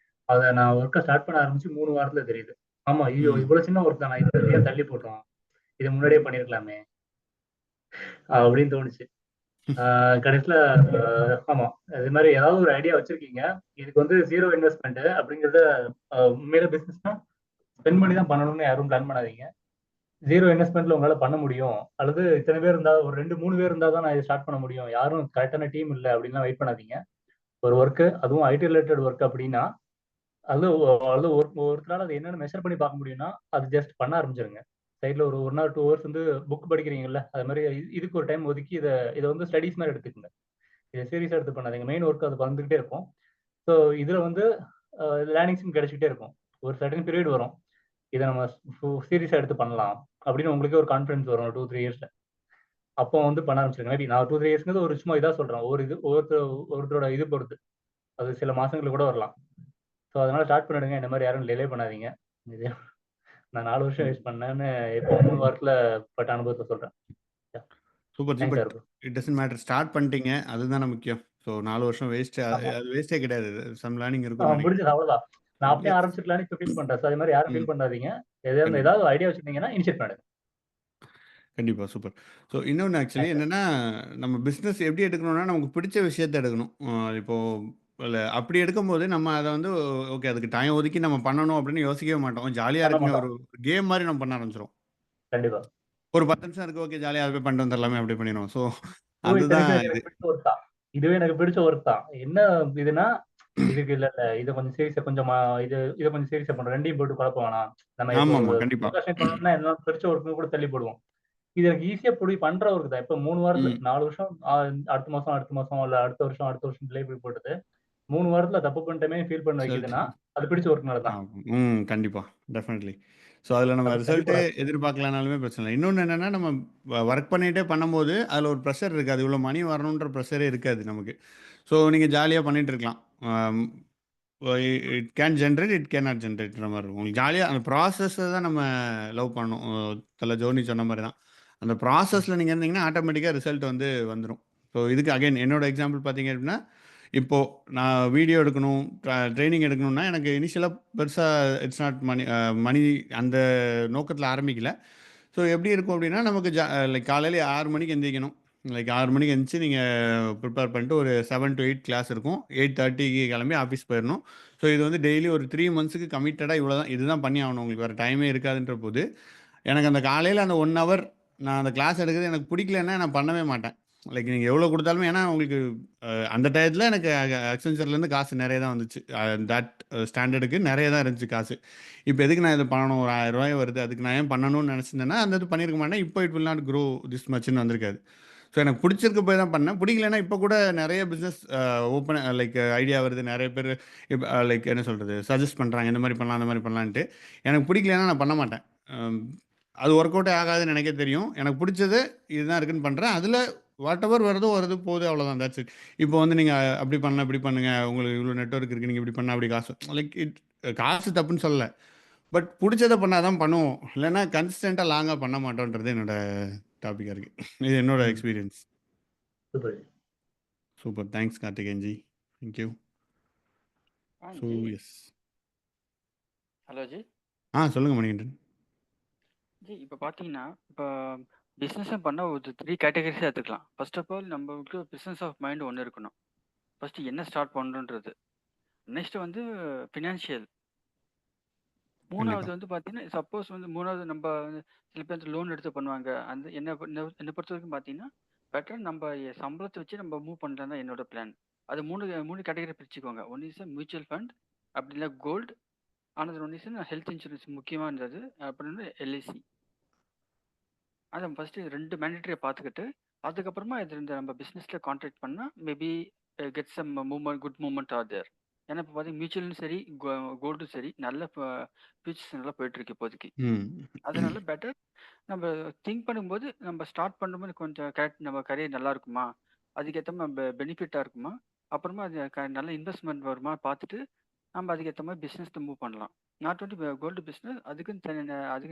அதை நான் ஒர்க்கை ஸ்டார்ட் பண்ண ஆரம்பிச்சு 3 வாரத்துல தெரியுது. ஆமா, ஐயோ இவ்வளவு சின்ன ஒர்க் தான், இதை தள்ளி போட்டோம், இதை முன்னாடியே பண்ணிருக்கலாமே அப்படின்னு தோணுச்சு. கடைசியில ஆமா, இது மாதிரி ஏதாவது ஒரு ஐடியா வச்சிருக்கீங்க, இதுக்கு வந்து 0 இன்வெஸ்ட்மெண்ட் அப்படிங்கறத உண்மையில பிசினஸ்னா ஸ்பெண்ட் பண்ணி தான் பண்ணணும்னு யாரும் பிளான் பண்ணாதீங்க. 0 இன்வெஸ்ட்மெண்ட்ல உங்களால பண்ண முடியும். அல்லது இத்தனை பேர் இருந்தா, ஒரு 2-3 பேர் இருந்தா தான் நான் இதை ஸ்டார்ட் பண்ண முடியும், யாரும் கரெக்டான டீம் இல்லை அப்படின்லாம் வெயிட் பண்ணாதீங்க. ஒரு ஒர்க்கு, அதுவும் ஐடி ரிலேட்டட் ஒர்க் அப்படின்னா அது ஒருத்தரால அது என்னன்னு மெஷர் பண்ணி பார்க்க முடியும்னா அது ஜஸ்ட் பண்ண ஆரம்பிச்சிருங்க. சைட்ல ஒரு 1 or 2 hours வந்து புக் படிக்கிறீங்கல்ல, அது மாதிரி இதுக்கு ஒரு டைம் ஒதுக்கி இதை வந்து ஸ்டடீஸ் மாதிரி எடுத்துக்கோங்க. இதை சீரியஸா எடுத்து பண்ணாதீங்க. மெயின் ஒர்க் அது வந்துகிட்டே இருக்கும். ஸோ இதுல வந்து லேர்னிங்ஸும் கிடைச்சிக்கிட்டே இருக்கும். ஒரு சர்டன் பீரியட் வரும், இதை நம்ம சீரியஸா எடுத்து பண்ணலாம் அப்படின்னு உங்களுக்கே ஒரு கான்ஃபிடன்ஸ் வரும் 2-3 yearsல. அப்போ வந்து பண்ண ஆரம்பிச்சிருங்க. மேபி நான் 2-3 yearsங்கிறது ஒரு சும்மா இதாக சொல்றேன். ஒருத்தரோட இது பொறுத்து அது சில மாசங்களுக்கு கூட வரலாம். ஸோ அதனால ஸ்டார்ட் பண்ணிடுங்க. இந்த மாதிரி யாரும் டிலே பண்ணாதீங்க. இது நான் 4 வருஷம் வேஸ்ட் பண்ணேன்னு இப்போ 3 வாரத்துல பட்ட அனுபவத்தை சொல்றேன். Super G. But it doesn't matter, start பண்ணிட்டீங்க, அதுதானே முக்கியம். ஸோ 4 வருஷம் வேஸ்ட், அது வேஸ்டே கிடையாது. சம் லேர்னிங் இருக்கும். முடிஞ்சது, அவ்வளவுதான். நான் அப்படியே ஆரம்பிச்சிருக்கலாம்னு இப்போ ஃபீல் பண்றேன். ஸோ அது மாதிரி யாரும் ஃபீல் பண்ணாதீங்க. ஏதாவது ஐடியா வச்சிருந்தீங்கன்னா இனிஷியேட் பண்ணுங்க. கண்டிப்பா. சூப்பர். ஸோ இன்னொன்னு ஆக்சுவலி தேங்க்ஸ் சார். என்னன்னா, நம்ம பிசினஸ் எப்படி எடுக்கணும்னா, நமக்கு பிடிச்ச விஷயத்த எடுக்கணும். இப்போ அப்படி எடுக்கும்போது நம்ம அத வந்து ஓகே அதுக்கு டைம் ஒதுக்கி நம்ம பண்ணணும் அப்படின்னு யோசிக்கவே மாட்டோம். ஜாலியா பண்ண இருக்குங்க மாட்டோம். ஒரு கேம் மாரி நம்ம பண்ண ஆரம்பிச்சுருவோம். கண்டிப்பா. ஒரு 10 நிமிஷம் இருக்கு. ஓகே ஜாலியா அத போய் பண்ணிட்டு வந்துரலாமே அப்படி பண்ணிருவோம். ஸோ இதுவும் அதுதான் இத்தனைக்கும் இது இது. எனக்கு பிடிச்ச ஒர்க் தான். இதுவே எனக்கு பிடிச்ச ஒர்க் தான். என்ன இதுன்னா, இதுக்கு இல்ல இத கொஞ்சம் சீரியஸா கொஞ்சம் இத கொஞ்சம் சீரியஸா பண்றோம். 2யும் போட்டு குழப்ப வேணாம். நம்ம இப்போ ஆமாமா. கண்டிப்பா. ப்ரொக்ராஸ்டினேட் பண்ணோம்னா எல்லாம் பிடிச்ச ஒர்க்ன்னு கூட தள்ளி போடுவோம். இது எனக்கு ஈஸியா பண்ற ஒர்க் தான். இப்ப 3 வாரத்துல ம். 4 வருஷம் அடுத்த மாசம் இல்ல அடுத்த வருஷம் டிலே பண்ணி போட்டது. 3 வாரத்துல தப்பு பண்ணிட்டோமே ஃபீல் பண்ண ரிசல்ட் வைக்குதுன்னா, அது பிடிச்ச ஒர்க்னால தான். கண்டிப்பா. டெஃபினெட்லி. ஸோ அதில நம்ம தப்பு தள்ளி ரிசல்ட்டே போடாது. எதிர்பார்க்கலனாலுமே பிரச்சனை இல்ல. இன்னொன்னு என்னன்னா, நம்ம ஒர்க் பண்ணிட்டே பண்ணும்போது, அதில ஒரு ப்ரெஷர் இருக்காது. இவ்வளோ மணி வரணுன்ற ப்ரெஷரே இருக்காது நமக்கு. ஸோ நீங்க ஜாலியா பண்ணிட்டு இருக்கலாம். Um it can generate, it can not ஜெனரேட்ன்ற மாரி இருக்கும். உங்களுக்கு ஜாலியா அந்த ப்ராசஸ தான் நம்ம லவ் பண்ணணும். தல ஜோனி சொன்ன மாரி தான். அந்த ம். ப்ராசஸ்ல நீங்க இருந்தீங்கன்னா, ஆட்டோமேட்டிக்கா ரிசல்ட் வந்து வந்துரும். ஸோ இதுக்கு அகைன் என்னோட எக்ஸாம்பிள் பார்த்தீங்க அப்படின்னா, இப்போ நான் வீடியோ எடுக்கணும், ட்ரெய்னிங் எடுக்கணும்னா, எனக்கு இனிஷியலா பெருசா இட்ஸ் நாட் மணி அந்த நோக்கத்தில ஆரம்பிக்கல. ஸோ எப்படி இருக்கும் அப்படின்னா, நமக்கு லைக் காலையில 6 மணிக்கு எந்திரிக்கணும். லைக் 6 மணிக்கு எந்திரிச்சு நீங்க ப்ரிப்பேர் பண்ணிட்டு ஒரு 7 டூ 8 கிளாஸ் இருக்கும். 8:30க்கு கிளம்பி ஆஃபீஸ் போயிரணும். ஸோ இது வந்து டெய்லி ஒரு 3 மந்த்ஸ்க்கு கமிட்டடா இவ்வளோதான் இதுதான் பண்ணி ஆகணும். உங்களுக்கு வேற டைமே இருக்காதுன்ற போது, எனக்கு அந்த காலையில அந்த 1 ஹவர் நான் அந்த கிளாஸ் எடுக்கிறது எனக்கு பிடிக்கலன்னா நான் பண்ணவே மாட்டேன். லைக் நீங்க எவ்வளோ குடுத்தாலுமே ஏன்னா உங்களுக்கு அந்த டயத்துல எனக்கு அக்சென்சர்லேருந்து காசு நெறைய தான் வந்துச்சு. தட் ஸ்டாண்டர்டுக்கு நெறைய தான் இருந்துச்சு காசு. இப்ப எதுக்கு நான் இத பண்ணணும்? ஒரு ரூ. 1000 வருது. அதுக்கு நான் ஏன் பண்ணணும்னு நெனச்சிருந்தேன்னா, அந்த இது பண்ணியிருக்க மாட்டேன். இப்போ it will not grow this மச்ன்னு வந்திருக்காது. ஸோ எனக்கு புடிச்சிருக்கு போய் தான் பண்ணேன். பிடிக்கலன்னா இப்ப கூட நெறைய பிசினஸ் ஓப்பன் லைக் ஐடியா வருது. நெறைய பேரு இப்ப லைக் என்ன சொல்றது? சஜெஸ்ட் பண்றாங்க. இந்த மாரி பண்ணலாம், அந்த மாரி பண்ணலான்ட்டு. எனக்கு பிடிக்கலன்னா நான் பண்ண மாட்டேன். அம் அது ஒர்க் அவுட்டே ஆகாதுன்னு எனக்கே தெரியும். எனக்கு புடிச்சது இதுதான் இருக்குன்னு பண்றேன். அதுல வாட் எவர் வருதோ வருது போகுது அவ்வளோதான். That's it. இப்போ வந்து நீங்க அப்படி பண்ணலாம், இப்படி பண்ணுங்க. உங்களுக்கு இவ்வளோ நெட்வொர்க் இருக்கு. நீங்க இப்படி பண்ணா அப்படி காசு லைக் காசு தப்புன்னு சொல்லல. பட் புடிச்சத பண்ணா தான் பண்ணுவோம். இல்லன்னா கன்சிஸ்டன்ட்டா லாங்கா பண்ண மாட்டோம்ன்றது என்னோட டாபிக்கா இருக்கு. இது என்னோட ம். Experience. Super. Super. Thanks Karthikeyan ji. Thank you. So ஜி. எஸ். ஹலோ ஜி. சொல்லுங்க மணிகண்டன். ஜி இப்போ பார்த்தீங்கன்னா, இப்போ பிஸ்னஸும் பண்ண ஒரு 3 கேட்டகரிஸா எடுத்துக்கலாம். ஃபர்ஸ்ட் ஆஃப் ஆல் நம்மளுக்கு பிஸ்னஸ் ஆஃப் மைண்ட் ஒண்ணு இருக்கணும். ஃபர்ஸ்ட்டு என்ன ஸ்டார்ட் பண்ணணுன்றது. நெக்ஸ்ட் வந்து ஃபினான்ஷியல். கண்டிப்பா. 3வது வந்து பார்த்தீங்கன்னா, சப்போஸ் வந்து 3வது நம்ப சில பேர் லோன் எடுத்து பண்ணுவாங்க. அந்த என்ன பொறுத்தவரைக்கும் பார்த்தீங்கன்னா, பெட்டர் நம்ப சம்பளத்த வச்சு நம்ம மூவ் பண்ணலாம் தான் என்னோட பிளான். அது 3 கேட்டகரி பிரிச்சுக்கோங்க. ஒன் இஸ் மியூச்சுவல் ஃபண்ட், அப்படி இல்ல gold, another one is health insurance முக்கியமா இருந்தது. அப்புறம் வந்து எல்ஐசி. அதான் ஃபர்ஸ்ட்டு 2 மேண்டேட்டரிய பார்த்துக்கிட்டு, அதுக்கப்புறமா இது இந்த நம்ம பிசினஸ்ல கான்ட்ராக்ட் பண்ணா, maybe get some movement good movement or there. ஏன்னா இப்போ பார்த்தீங்கன்னா மியூச்சுவலும் சரி, கோல்டும் சரி, நல்ல ஃபியூச்சர்ஸ் நல்லா போயிட்டு இருக்கு இப்போதைக்கு. ம். அதனால பெட்டர் நம்ம திங்க் பண்ணும்போது, நம்ம ஸ்டார்ட் பண்ணும்போது கொஞ்சம் கரெக்ட் நம்ம கரியர் நல்லா இருக்குமா? அதுக்கேத்த மாரி பெனிஃபிட்டா இருக்குமா? அப்புறமா அது நல்ல இன்வெஸ்ட்மென்ட் வருமா பார்த்துட்டு, நம்ம அதுக்கேத்த மாரி பிசினஸ்ல மூவ் பண்ணலாம். நாட் ஒன்லி கோல்டு பிசினஸ், அதுக்குன்னு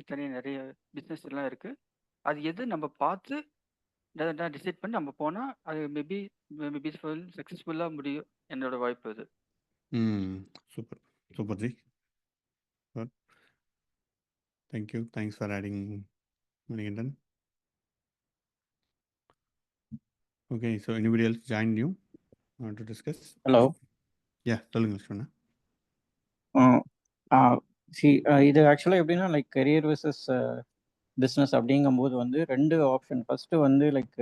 தனியா நெறைய பிசினஸ் எல்லாம் இருக்கு. அது எது நம்ம பார்த்து டிசைட் பண்ணி நம்ம போனா, அது மேபி சக்சஸ்ஃபுல்லா முடியும். என்னோட வாய்ப்பு அது. ம். Super. Super G. Good. Thank you. Thanks for adding Manikandan. Okay. So anybody else join new to discuss? Hello. சொல்லுங்க லக்ஷ்மணா. சி இது ஆக்சுவலாக எப்படின்னா லைக் கரியர் வெர்சஸ் பிஸ்னஸ் அப்படிங்கும்போது வந்து 2 ஆப்ஷன். ஃபர்ஸ்ட் வந்து லைக்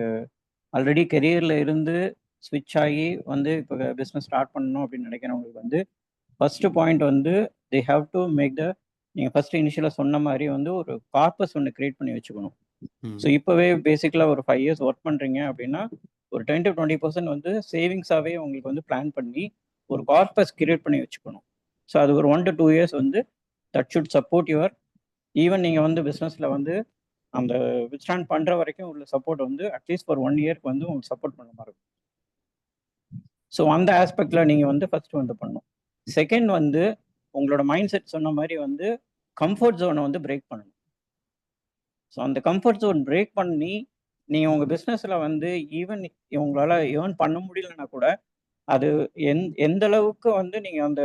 ஆல்ரெடி கெரியரில் இருந்து ஸ்விட்ச் ஆகி வந்து இப்போ பிஸ்னஸ் ஸ்டார்ட் பண்ணணும் அப்படின்னு நினைக்கிறவங்களுக்கு வந்து ஃபர்ஸ்ட் பாயிண்ட் வந்து தே ஹாவ் டு மேக் நீங்கள் ஃபர்ஸ்ட் இனிஷியலாக சொன்ன மாதிரி வந்து ஒரு கார்பஸ் ஒன்று கிரியேட் பண்ணி வச்சுக்கணும். ஸோ இப்போவே பேசிக்கலாக ஒரு 5 இயர்ஸ் ஒர்க் பண்ணுறீங்க அப்படின்னா ஒரு 10 to 20% வந்து சேவிங்ஸாகவே உங்களுக்கு வந்து பிளான் பண்ணி ஒரு கார்பஸ் கிரியேட் பண்ணி வச்சுக்கணும். ஸோ அது ஒரு 1 to 2 இயர்ஸ் வந்து that should support your even நீங்கள் வந்து பிஸ்னஸில் வந்து அந்த வித்ஸ்டாண்ட் பண்ணுற வரைக்கும் உள்ள சப்போர்ட் வந்து அட்லீஸ்ட் ஃபார் 1 இயர்க்கு வந்து உங்களுக்கு சப்போர்ட் பண்ண மாதிரி இருக்கும். ஸோ அந்த ஆஸ்பெக்டில் நீங்கள் வந்து ஃபர்ஸ்ட் வந்து பண்ணணும். செகண்ட் வந்து உங்களோட மைண்ட் செட் சொன்ன மாதிரி வந்து கம்ஃபர்ட் ஜோனை வந்து பிரேக் பண்ணணும். ஸோ அந்த கம்ஃபர்ட் ஜோன் பிரேக் பண்ணி நீங்கள் உங்கள் பிஸ்னஸில் வந்து ஈவன் உங்களால் ஏர்ன் பண்ண முடியலன்னா கூட அது எந்த அளவுக்கு வந்து நீங்கள் அந்த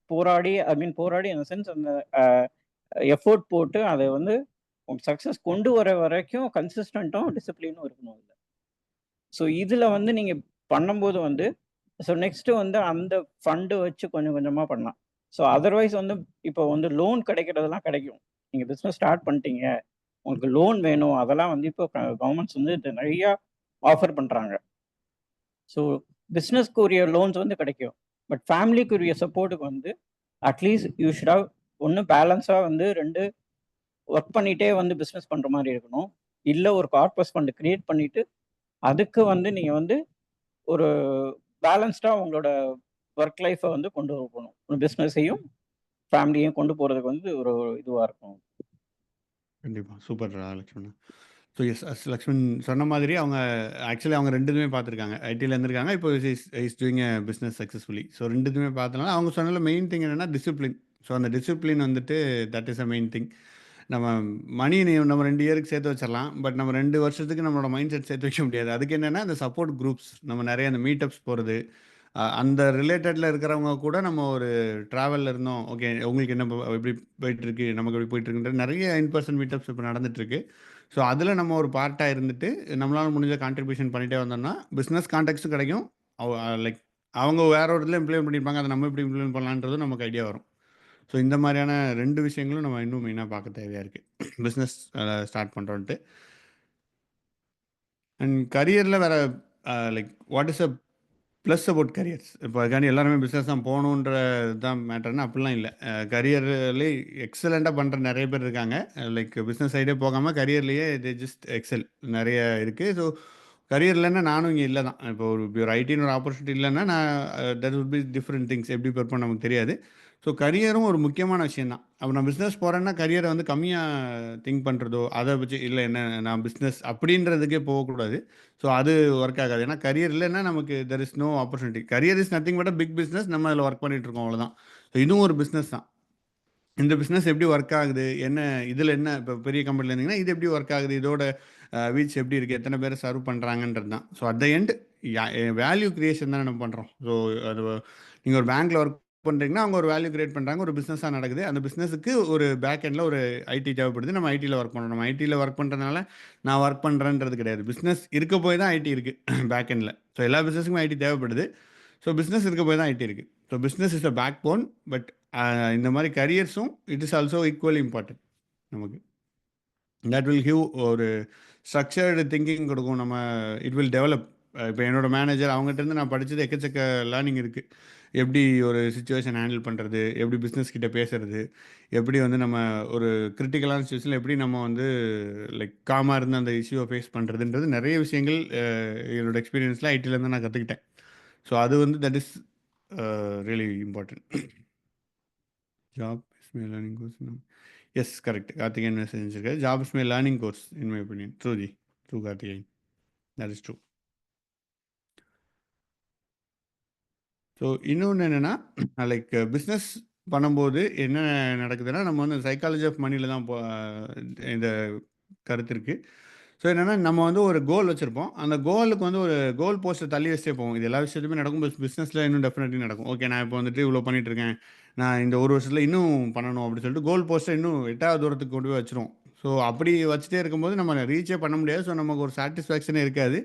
போராடி அந்த சென்ஸ் அந்த எஃபோர்ட் போட்டு அதை வந்து உங்களுக்கு சக்ஸஸ் கொண்டு வர வரைக்கும் கன்சிஸ்டண்ட்டும் டிசிப்ளினும் இருக்கணும் இல்லை. ஸோ இதில் வந்து நீங்கள் பண்ணும்போது வந்து ஸோ நெக்ஸ்ட்டு வந்து அந்த ஃபண்டு வச்சு கொஞ்சம் கொஞ்சமாக பண்ணலாம். ஸோ அதர்வைஸ் வந்து இப்போ வந்து லோன் கிடைக்கிறதெல்லாம் கிடைக்கும். நீங்கள் பிஸ்னஸ் ஸ்டார்ட் பண்ணிட்டீங்க, உங்களுக்கு லோன் வேணும், அதெல்லாம் வந்து இப்போ கவர்மெண்ட்ஸ் வந்து நிறையா ஆஃபர் பண்ணுறாங்க. ஸோ பிஸ்னஸ்க்குரிய லோன்ஸ் வந்து கிடைக்கும். பட் ஃபேமிலிக்குரிய சப்போர்ட்டுக்கு வந்து அட்லீஸ்ட் யூ ஷுட் ஹவ் ஒன்று பேலன்ஸாக வந்து 2 ஒர்க் பண்ணிகிட்டே வந்து பிஸ்னஸ் பண்ணுற மாதிரி இருக்கணும். இல்லை ஒரு கார்பஸ் ஃபண்டு க்ரியேட் பண்ணிவிட்டு அதுக்கு வந்து நீங்கள் வந்து ஒரு பேலன்ஸ்டாக உங்களோட ஒர்க் லைஃப்பை வந்து கொண்டு போகணும். பிஸ்னஸையும் ஃபேமிலியையும் கொண்டு போகிறதுக்கு வந்து ஒரு இதுவாக இருக்கும். கண்டிப்பாக சூப்பர் லக்ஷ்மண். ஸோ லக்ஷ்மண் சொன்ன மாதிரி அவங்க ஆக்சுவலி அவங்க 2 பார்த்துருக்காங்க. ஐடியில் இருந்திருக்காங்க, இப்போ is doing a business successfully. So 2 பார்த்தனால அவங்க சொன்னல மெயின் திங் என்னென்னா டிசிப்ளின். ஸோ அந்த டிசிப்ளின் வந்துட்டு that is a main thing. நம்ம மணி நம்ம 2 இயருக்கு சேர்த்து வச்சிடலாம், பட் நம்ம 2 வருஷத்துக்கு நம்மளோட மைண்ட் செட் சேர்த்து வைக்க முடியாது. அதுக்கு என்னென்னா அந்த சப்போர்ட் குரூப்ஸ், நம்ம நிறைய அந்த மீட்டப்ஸ் போகிறது, அந்த ரிலேட்டடில் இருக்கிறவங்க கூட நம்ம ஒரு ட்ராவலில் இருந்தோம். ஓகே, உங்களுக்கு என்ன எப்படி போயிட்டுருக்கு, நமக்கு எப்படி போயிட்டுருக்குன்ற நிறைய இன்பர்சன் மீட்டப்ஸ் இப்போ நடந்துகிட்ருக்கு. ஸோ அதில் நம்ம ஒரு பார்ட்டாக இருந்துட்டு நம்மளால் முடிஞ்ச கான்ட்ரிபியூஷன் பண்ணிகிட்டே வந்தோம்னா பிஸ்னஸ் கான்டெக்ட்ஸும் கிடைக்கும். லைக் அவங்க வேற ஒரு இதில் இம்ப்ளிமெண்ட் பண்ணியிருப்பாங்க, அதை நம்ம எப்படி இம்ப்ளிமெண்ட் பண்ணலான்றதும் நமக்கு ஐடியா வரும். ஸோ இந்த மாதிரியான 2 விஷயங்களும் நம்ம இன்னும் மெயினாக பார்க்க தேவையாக இருக்குது பிஸ்னஸ் ஸ்டார்ட் பண்ணுறோன்ட்டு. அண்ட் கரியரில் வேறு like what is a plus about careers? இப்போ அதுக்காண்டி எல்லாருமே பிஸ்னஸ் தான் போகணுன்றது தான் மேட்டர்னு அப்படிலாம் இல்லை. கரியர்லேயே எக்ஸலண்ட்டாக பண்ணுற நிறைய பேர் இருக்காங்க. லைக் பிஸ்னஸ் சைடே போகாமல் கரியர்லேயே தே ஜஸ்ட் எக்ஸல் நிறைய இருக்குது. ஸோ கரியர் இல்லைன்னா நானும் இங்கே இல்லை தான். இப்போ ஒரு ஐடின்னு ஒரு ஆப்பர்ச்சுனிட்டி இல்லைன்னா நான் that would be different things. எப்படி பெர்ஃபார்ம் நமக்கு தெரியாது. ஸோ கரியரும் ஒரு முக்கியமான விஷயம் தான். அப்போ நான் பிஸ்னஸ் போகிறேன்னா கரியரை வந்து கம்மியாக திங்க் பண்ணுறதோ, அதை வச்சு இல்லை என்ன நான் பிஸ்னஸ் அப்படின்றதுக்கே போகக்கூடாது. ஸோ அது ஒர்க் ஆகாது. ஏன்னா கரியர் இல்லைன்னா நமக்கு there is no opportunity. Career is nothing but big business. நம்ம அதில் ஒர்க் பண்ணிகிட்ருக்கோம், அவ்வளோதான். ஸோ இதுவும் ஒரு பிஸ்னஸ் தான். இந்த பிஸ்னஸ் எப்படி ஒர்க் ஆகுது, என்ன இதில் என்ன இப்போ பெரிய கம்பெனியில் இருந்தீங்கன்னா இது எப்படி ஒர்க் ஆகுது, இதோட வீச் எப்படி இருக்குது, எத்தனை பேரை சர்வ் பண்ணுறாங்கன்றது தான். So at the end value creation தான் நம்ம பண்ணுறோம். ஸோ அது நீங்கள் ஒரு பேங்க்கில் ஒர்க் பண்ணுறீங்கன்னா அவங்க ஒரு வேல்யூ கிரியேட் பண்ணுறாங்க, ஒரு பிஸ்னஸாக நடக்குது. அந்த பிஸ்னஸுக்கு ஒரு பேக் எண்டில் ஒரு ஐடி தேவைப்படுது, நம்ம ஐடியில் ஒர்க் பண்ணுறோம். நம்ம ஐடியில் ஒர்க் பண்ணுறதுனால நான் ஒர்க் பண்ணுறேன்றது கிடையாது. பிஸ்னஸ் இருக்க போய் தான் ஐடி இருக்குது பேக் எண்டில். ஸோ எல்லா பிஸ்னஸுக்கும் ஐடி தேவைப்படுது. ஸோ பிஸ்னஸ் இருக்க போய் தான் ஐடி இருக்குது. So business is a backbone. But இந்த மாதிரி கரியர்ஸும் it is also equally important நமக்கு. தட் வில் கிவ் ஒரு ஸ்ட்ரக்சர்டு திங்கிங் கொடுக்கும். நம்ம இட் வில் டெவலப். இப்போ என்னோடய மேனேஜர் அவங்ககிட்டருந்து நான் படித்தது எக்கச்சக்க லேர்னிங் இருக்குது. எப்படி ஒரு சுச்சுவேஷன் ஹேண்டில் பண்ணுறது, எப்படி பிஸ்னஸ் கிட்ட பேசுகிறது, எப்படி வந்து நம்ம ஒரு கிரிட்டிக்கலான சுச்சுவேஷனில் எப்படி நம்ம வந்து லைக் காமாக இருந்து அந்த இஷ்யூவை ஃபேஸ் பண்ணுறதுன்றது நிறைய விஷயங்கள் என்னோடய எக்ஸ்பீரியன்ஸில் ஐடியிலேருந்து நான் கற்றுக்கிட்டேன். ஸோ அது வந்து that is really important. Job is my learning course. Yes, correct. Karthikeyan message இருக்காரு. Job is my learning course in my opinion. True ji, true Karthikeyan, that is true. So இன்னொன்று என்னென்னா லைக் பிஸ்னஸ் பண்ணும்போது என்ன நடக்குதுன்னா நம்ம வந்து சைக்காலஜி ஆஃப் மணியில் தான் இந்த கருத்து இருக்குது. ஸோ என்னென்னா நம்ம வந்து ஒரு கோல் வச்சுருப்போம். அந்த கோலுக்கு வந்து ஒரு கோல் போஸ்ட்டை தள்ளி வச்சே போவோம். இது எல்லா விஷயத்துமே நடக்கும். பிஸ்னஸில் இன்னும் டெஃபினெட்லி நடக்கும். ஓகே, நான் இப்போ வந்துட்டு இவ்வளோ பண்ணிகிட்ருக்கேன், நான் இந்த ஒரு வருஷத்தில் இன்னும் பண்ணணும் அப்படின்னு சொல்லிட்டு கோல் போஸ்ட்டை இன்னும் 8வது தூரத்துக்கு கொண்டு போய் வச்சிரும். ஸோ அப்படி வச்சுட்டே இருக்கும்போது நம்ம ரீச்சே பண்ண முடியாது. ஸோ நமக்கு ஒரு சாட்டிஸ்ஃபேக்ஷனே இருக்காது.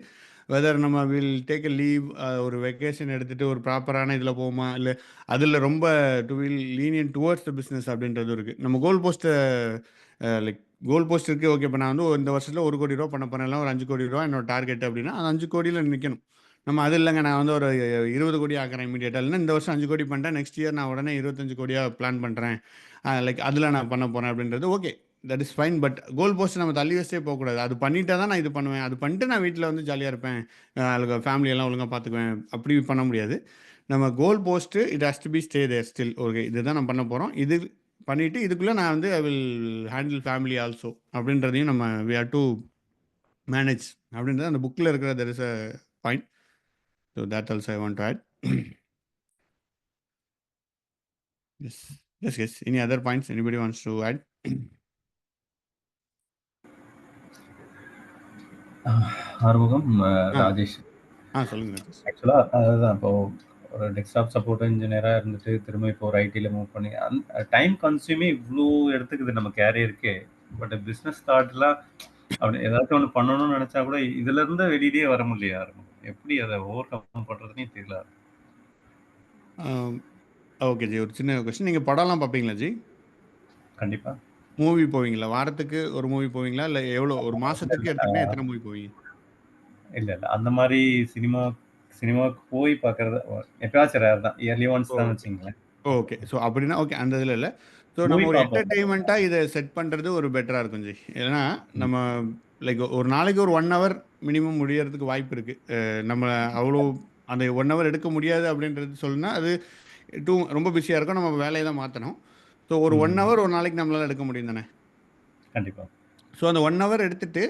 வெதர் நம்ம வில் டேக் எ லீவ், ஒரு வெக்கேஷன் எடுத்துகிட்டு ஒரு ப்ராப்பரான இதில் போகுமா, இல்லை அதில் ரொம்ப to will lenient towards the business அப்படின்றது இருக்குது. நம்ம கோல் போஸ்ட்டை லைக் கோல் போஸ்ட் இருக்குது. ஓகே, இப்போ நான் வந்து இந்த வருஷத்தில் 1 கோடி ரூபா பண்ண போகிறேன், இல்லை ஒரு 5 கோடி ரூபா என்னோட டார்கெட் அப்படின்னா அந்த 5 கோடியில் நிற்கணும். நம்ம அது இல்லைங்க, நான் வந்து ஒரு 20 கோடி ஆக்கிறேன் இமீடியட்டாக, இல்லைன்னா இந்த வருஷம் 5 கோடி பண்ணிட்டேன், நெக்ஸ்ட் இயர் நான் உடனே 25 கோடியாக பிளான் பண்ணுறேன், லைக் அதில் நான் பண்ண போகிறேன் அப்படின்றது okay, that is fine. But goal post நம்ம தள்ளி வச்சே போகக்கூடாது. அது பண்ணிட்டா தான் நான் இது பண்ணுவேன், அது பண்ணிட்டு நான் வீட்டில் வந்து ஜாலியாக இருப்பேன், அதுக்கு ஃபேமிலியெல்லாம் ஒழுங்காக பார்த்துக்குவேன், அப்படி பண்ண முடியாது. நம்ம goal post it has to be stay there still. Okay, இதுதான் நம்ம பண்ண போகிறோம், இது பண்ணிவிட்டு இதுக்குள்ளே நான் வந்து I will handle family also அப்படின்றதையும் நம்ம வி ஹேவ் டு மேனேஜ் அப்படின்றது அந்த புக்கில் இருக்கிற there is a point. So that also I want to add. Yes yes yes any other points anybody wants to add? Arumugam, Rajesh. சொல்லுங்க. ஆக்சுவலாக அதுதான் இப்போ ஒரு டெஸ்க்டாப் சப்போர்ட் இன்ஜினியராக இருந்துட்டு திரும்ப இப்போ ஒரு ஐடியில் மூவ் பண்ணி டைம் கன்சியூமே இவ்வளோ எடுத்துக்குது நம்ம கேரியருக்கு. பட் பிஸ்னஸ் தாட்லாம் அப்படி ஏதாச்சும் ஒன்று பண்ணணும்னு நினச்சா கூட இதுலேருந்து வெளியிலேயே வர முடியல யாருக்கும். எப்படி அதை ஓவர் கம் பண்ணுறதுனே தெரியல. ஓகே ஜி, ஒரு சின்ன கொஸ்டின். நீங்கள் படம்லாம் பார்ப்பீங்களா ஜி? கண்டிப்பாக. மூவி போவீங்களா? வாரத்துக்கு ஒரு மூவி போவீங்களா? இல்லை எவ்வளோ ஒரு மாதத்துக்கு எடுத்துக்கிட்டே எத்தனை மூவி போவீங்க? இல்லை அந்த மாதிரி சினிமாவுக்கு போய் பார்க்கறது எப்பயாச்சும் ரேர் தான். இயர்லி ஒன்ஸ் தான் வச்சுங்களேன். ஓகே. ஸோ அப்படின்னா ஓகே, அந்த இதில் இல்லை. ஸோ மூவி நம்ம ஒரு பார்ப்போம். என்டர்டெயின்மெண்ட்டாக இதை செட் பண்ணுறது ஒரு பெட்டராக இருக்கும் ஜி. ஏன்னா நம்ம லைக் ஒரு நாளைக்கு ஒரு 1 hour மினிமம் முடியறதுக்கு வாய்ப்பு இருக்குது. நம்ம அவ்வளோ அந்த 1 hour எடுக்க முடியாது அப்படின்றது சொல்லுனா அது ரொம்ப பிஸியாக இருக்கும். நம்ம வேலையை தான் மாற்றணும். ஸோ ஒரு 1 hour ஒரு நாளைக்கு நம்மளால் எடுக்க முடியும் தானே? கண்டிப்பாக. ஸோ அந்த 1 hour எடுத்துட்டு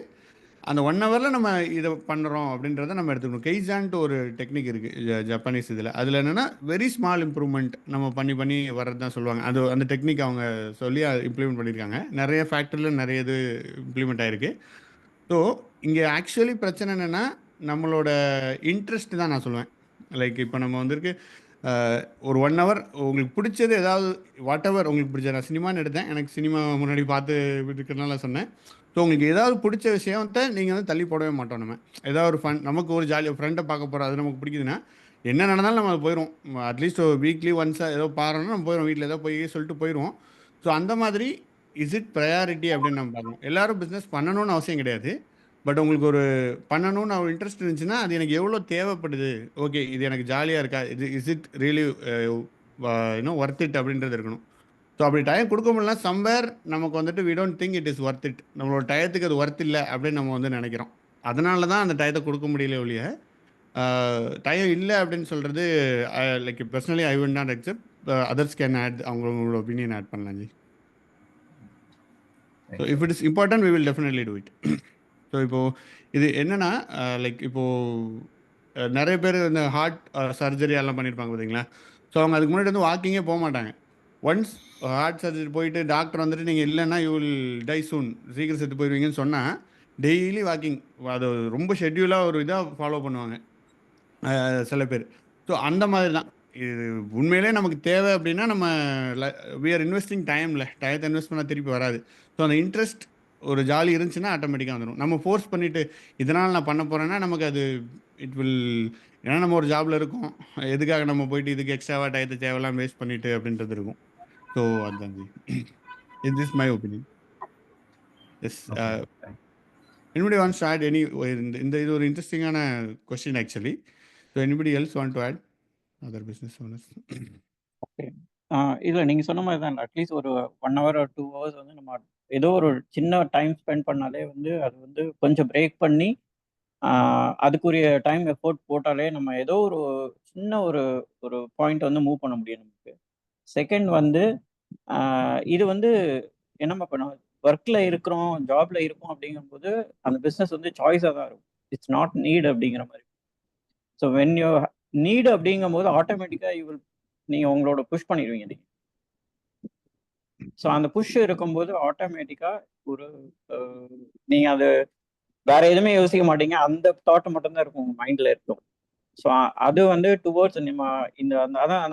அந்த 1 hourல நம்ம இதை பண்ணுறோம் அப்படின்றத நம்ம எடுத்துக்கணும். கெய்சான்ட்டு ஒரு டெக்னிக் இருக்குது ஜப்பானீஸ் இதில். அதில் என்னென்னா வெரி ஸ்மால் இம்ப்ரூவ்மெண்ட் நம்ம பண்ணி வர்றது தான் சொல்லுவாங்க. அந்த டெக்னிக் அவங்க சொல்லி இம்ப்ளிமெண்ட் பண்ணியிருக்காங்க. நிறைய ஃபேக்டரியில் நிறைய இது இம்ப்ளிமெண்ட் ஆகிருக்கு. ஸோ இங்கே ஆக்சுவலி பிரச்சனை என்னென்னா நம்மளோட இன்ட்ரெஸ்ட் தான் நான் சொல்லுவேன். லைக் இப்போ நம்ம வந்துருக்கு ஒரு 1 hour உங்களுக்கு பிடிச்சது ஏதாவது வாட் எவர் உங்களுக்கு பிடிச்சது. நான் சினிமான்னு எடுத்தேன். எனக்கு சினிமா முன்னாடி பார்த்து இருக்கிறதுனால சொன்னேன். ஸோ உங்களுக்கு ஏதாவது பிடிச்ச விஷயத்தை நீங்கள் வந்து தள்ளி போடவே மாட்டோம். நம்ம ஏதாவது ஒரு ஃபன் நமக்கு ஒரு ஜாலியாக ஃப்ரெண்டை பார்க்க போகிறோம், அது நமக்கு பிடிக்குதுன்னா என்ன நடந்தாலும் நம்ம போயிடுவோம். அட்லீஸ்ட் வீக்லி ஒன்ஸாக ஏதோ பாருன்னா நம்ம போயிடுவோம். வீட்டில் ஏதோ போய் சொல்லிட்டு போயிடுவோம். ஸோ அந்த மாதிரி இஸ் இட் ப்ரையாரிட்டி அப்படின்னு நம்ம பார்க்கணும். எல்லோரும் பிஸ்னஸ் பண்ணணும்னு அவசியம் கிடையாது. பட் உங்களுக்கு ஒரு பண்ணணும்னு ஒரு இன்ட்ரெஸ்ட் இருந்துச்சுன்னா அது எனக்கு எவ்வளோ தேவைப்படுது, ஓகே இது எனக்கு ஜாலியாக இருக்கா, is it really worth it அப்படின்றது இருக்கணும். ஸோ அப்படி டைம் கொடுக்க முடியல சம்வேர் நமக்கு வந்துட்டு we don't think it is worth it. நம்மளோட டயத்துக்கு அது ஒர்த் இல்லை அப்படின்னு நம்ம வந்து நினைக்கிறோம். அதனால தான் அந்த டயத்தை கொடுக்க முடியல ஒழிய டைம் இல்லை அப்படின்னு சொல்கிறது like personally I will not accept. Others can add அவங்களோட ஒப்பீனியன் ஆட் பண்ணலாம் ஜி. So if it is important we will definitely do it. So இப்போது இது என்னென்னா லைக் இப்போது நிறைய பேர் இந்த ஹார்ட் சர்ஜரி எல்லாம் பண்ணியிருப்பாங்க பார்த்தீங்களா. ஸோ அவங்க அதுக்கு முன்னாடி வந்து வாக்கிங்கே போக மாட்டாங்க. ஒன்ஸ் ஹார்ட் சர்ஜரி போயிட்டு டாக்டர் வந்துட்டு நீங்கள் இல்லைன்னா யூ வில் டை சூன், சீக்கிரம் செத்து போயிடுவீங்கன்னு சொன்னால் டெய்லி வாக்கிங் அது ரொம்ப ஷெட்யூலாக ஒரு இதாக ஃபாலோ பண்ணுவாங்க சில பேர். ஸோ அந்த மாதிரி தான் இது உண்மையிலே நமக்கு தேவை அப்படின்னா நம்ம வி ஆர் இன்வெஸ்டிங் டைமில், டயத்தை இன்வெஸ்ட் பண்ணால் திருப்பி வராது. ஸோ அந்த இன்ட்ரெஸ்ட் ஒரு ஜாலி இருந்துச்சுன்னா ஆட்டோமேட்டிக்காக வந்துடும். நம்ம ஃபோர்ஸ் பண்ணிவிட்டு இதனால் நான் பண்ண போகிறேன்னா நமக்கு அது இட் வில், ஏன்னா நம்ம ஒரு ஜாபில் இருக்கோம், எதுக்காக நம்ம போயிட்டு இதுக்கு எக்ஸ்ட்ராவாக டயத்தை தேவையெல்லாம் வேஸ்ட் பண்ணிவிட்டு அப்படின்றது இருக்கும். ஸோ அதுதான் ஜி, is this my opinion. Yes, anybody wants to add any இந்த இது ஒரு இன்ட்ரெஸ்டிங்கான question actually. So anybody else want to add, other business owners? Okay. இல்லை நீங்கள் சொன்ன மாதிரி தான். அட்லீஸ்ட் ஒரு 1 hour or 2 hours வந்து நம்ம ஏதோ ஒரு சின்ன டைம் ஸ்பெண்ட் பண்ணாலே வந்து அது வந்து கொஞ்சம் பிரேக் பண்ணி அதுக்குரிய டைம் எஃபோர்ட் போட்டாலே நம்ம ஏதோ ஒரு சின்ன ஒரு ஒரு பாயிண்ட் வந்து மூவ் பண்ண முடியும் நமக்கு. செகண்ட் வந்து இது வந்து என்ன பண்ணும், ஒர்க்கில் இருக்கிறோம், ஜாப்ல இருக்கோம் அப்படிங்கும்போது அந்த பிஸ்னஸ் வந்து சாய்ஸாக தான் இருக்கும். இட்ஸ் நாட் நீட் அப்படிங்கிற மாதிரி. ஸோ வென் யூ நீடு அப்படிங்கும்போது ஆட்டோமேட்டிக்காக நீங்கள் உங்களோட புஷ் பண்ணிடுவீங்க நீங்கள். ஸோ அந்த புஷ் இருக்கும்போது ஆட்டோமேட்டிக்காக ஒரு நீங்கள் அது வேற எதுவுமே யோசிக்க மாட்டீங்க, அந்த தாட் மட்டும்தான் இருக்கும் உங்கள் மைண்டில் இருக்கும். ஸோ அது வந்து டுவோர்ட்ஸ் நம்ம இந்த அதான்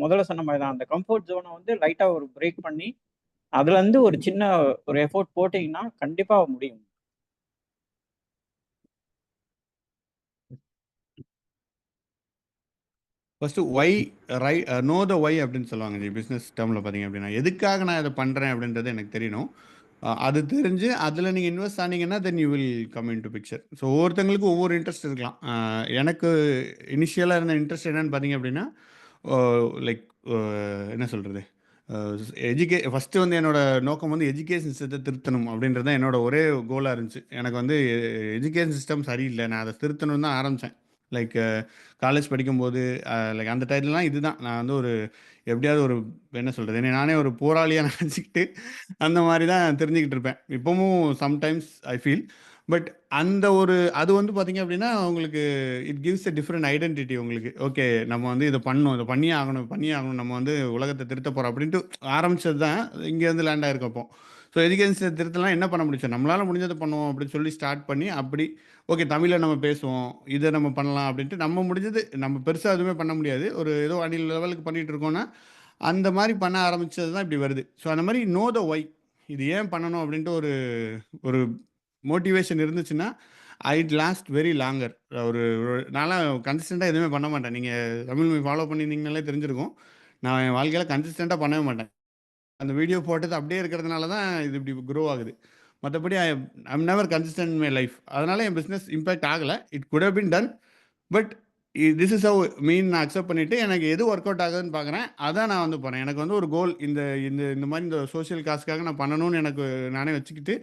முதல்ல சொன்ன மாதிரி தான், அந்த கம்ஃபர்ட் ஜோனை வந்து லைட்டாக ஒரு பிரேக் பண்ணி அதுலேருந்து ஒரு சின்ன ஒரு எஃபோர்ட் போட்டிங்கன்னா கண்டிப்பாக முடியும். First why know the why அப்படின்னு சொல்லுவாங்க ஜி. பிஸ்னஸ் டேர்மில் பார்த்தீங்க அப்படின்னா எதுக்காக நான் இதை பண்ணுறேன் அப்படின்றது எனக்கு தெரியணும். அது தெரிஞ்சு அதில் நீங்கள் இன்வெஸ்ட் ஆனீங்கன்னா then you will come into picture. So ஒவ்வொருத்தங்களுக்கும் ஒவ்வொரு இன்ட்ரெஸ்ட் இருக்கலாம். எனக்கு இனிஷியலாக இருந்த இன்ட்ரெஸ்ட் என்னென்னு பார்த்தீங்க அப்படின்னா லைக் என்ன சொல்கிறது, ஃபஸ்ட்டு வந்து என்னோடய நோக்கம் வந்து எஜுகேஷன் சிஸ்டத்தை திருத்தணும் அப்படின்றது தான் என்னோட ஒரே கோலாக இருந்துச்சு. எனக்கு வந்து எஜுகேஷன் சிஸ்டம் சரியில்லை, நான் அதை திருத்தணும்னு தான் ஆரம்பித்தேன். லைக் காலேஜ் படிக்கும்போது லைக் அந்த டைத்துலலாம் இதுதான் நான் வந்து ஒரு எப்படியாவது ஒரு என்ன சொல்கிறது, என்னை நானே ஒரு போராளியாக நினச்சிக்கிட்டு அந்த மாதிரி தான் தெரிஞ்சுக்கிட்டு இருப்பேன். இப்போவும் சம்டைம்ஸ் ஐ ஃபீல். பட் அந்த ஒரு அது வந்து பார்த்திங்க அப்படின்னா உங்களுக்கு it gives a different identity உங்களுக்கு. ஓகே நம்ம வந்து இதை பண்ணணும், இதை பண்ணியே ஆகணும், நம்ம வந்து உலகத்தை திருத்த போகிறோம் அப்படின்ட்டு ஆரம்பித்தது தான் இங்கேருந்து லேண்ட் ஆகிருக்கப்போ. ஸோ எஜுகேஷன் திருத்தலாம் என்ன பண்ண முடியும், நம்மளால் முடிஞ்சதை பண்ணுவோம் அப்படின்னு சொல்லி ஸ்டார்ட் பண்ணி அப்படி ஓகே தமிழில் நம்ம பேசுவோம், இதை நம்ம பண்ணலாம் அப்படின்ட்டு நம்ம முடிஞ்சது. நம்ம பெருசாக எதுவுமே பண்ண முடியாது, ஒரு ஏதோ அணில் லெவலுக்கு பண்ணிகிட்டு இருக்கோன்னா அந்த மாதிரி பண்ண ஆரம்பித்தது தான் இப்படி வருது. ஸோ அந்த மாதிரி நோ த ஒய், இது ஏன் பண்ணணும் அப்படின்ட்டு ஒரு ஒரு மோட்டிவேஷன் இருந்துச்சுன்னா ஐட் லாஸ்ட் வெரி லாங்கர். நான்லாம் கன்சிஸ்டண்ட்டாக எதுவுமே பண்ண மாட்டேன். நீங்கள் தமிழ் ஃபாலோ பண்ணியிருந்தீங்கனாலே தெரிஞ்சிருக்கும். நான் என் வாழ்க்கையில் கன்சிஸ்டண்ட்டாக பண்ணவே மாட்டேன். அந்த வீடியோ போட்டது அப்படியே இருக்கிறதுனால தான் இது இப்படி க்ரோ ஆகுது. மற்றபடி I'm never consistent in my life. அதனால் என் பிஸ்னஸ் இம்பேக்ட் ஆகலை. It could have been done. But this is how நான் அக்செப்ட் பண்ணிவிட்டு எனக்கு எது ஒர்க் அவுட் ஆகுதுன்னு பார்க்குறேன். அதான் நான் வந்து போகிறேன். எனக்கு வந்து ஒரு கோல் இந்த இந்த இந்த மாதிரி இந்த சோஷியல் காஸ்க்காக நான் பண்ணணும்னு எனக்கு நானே வச்சுக்கிட்டு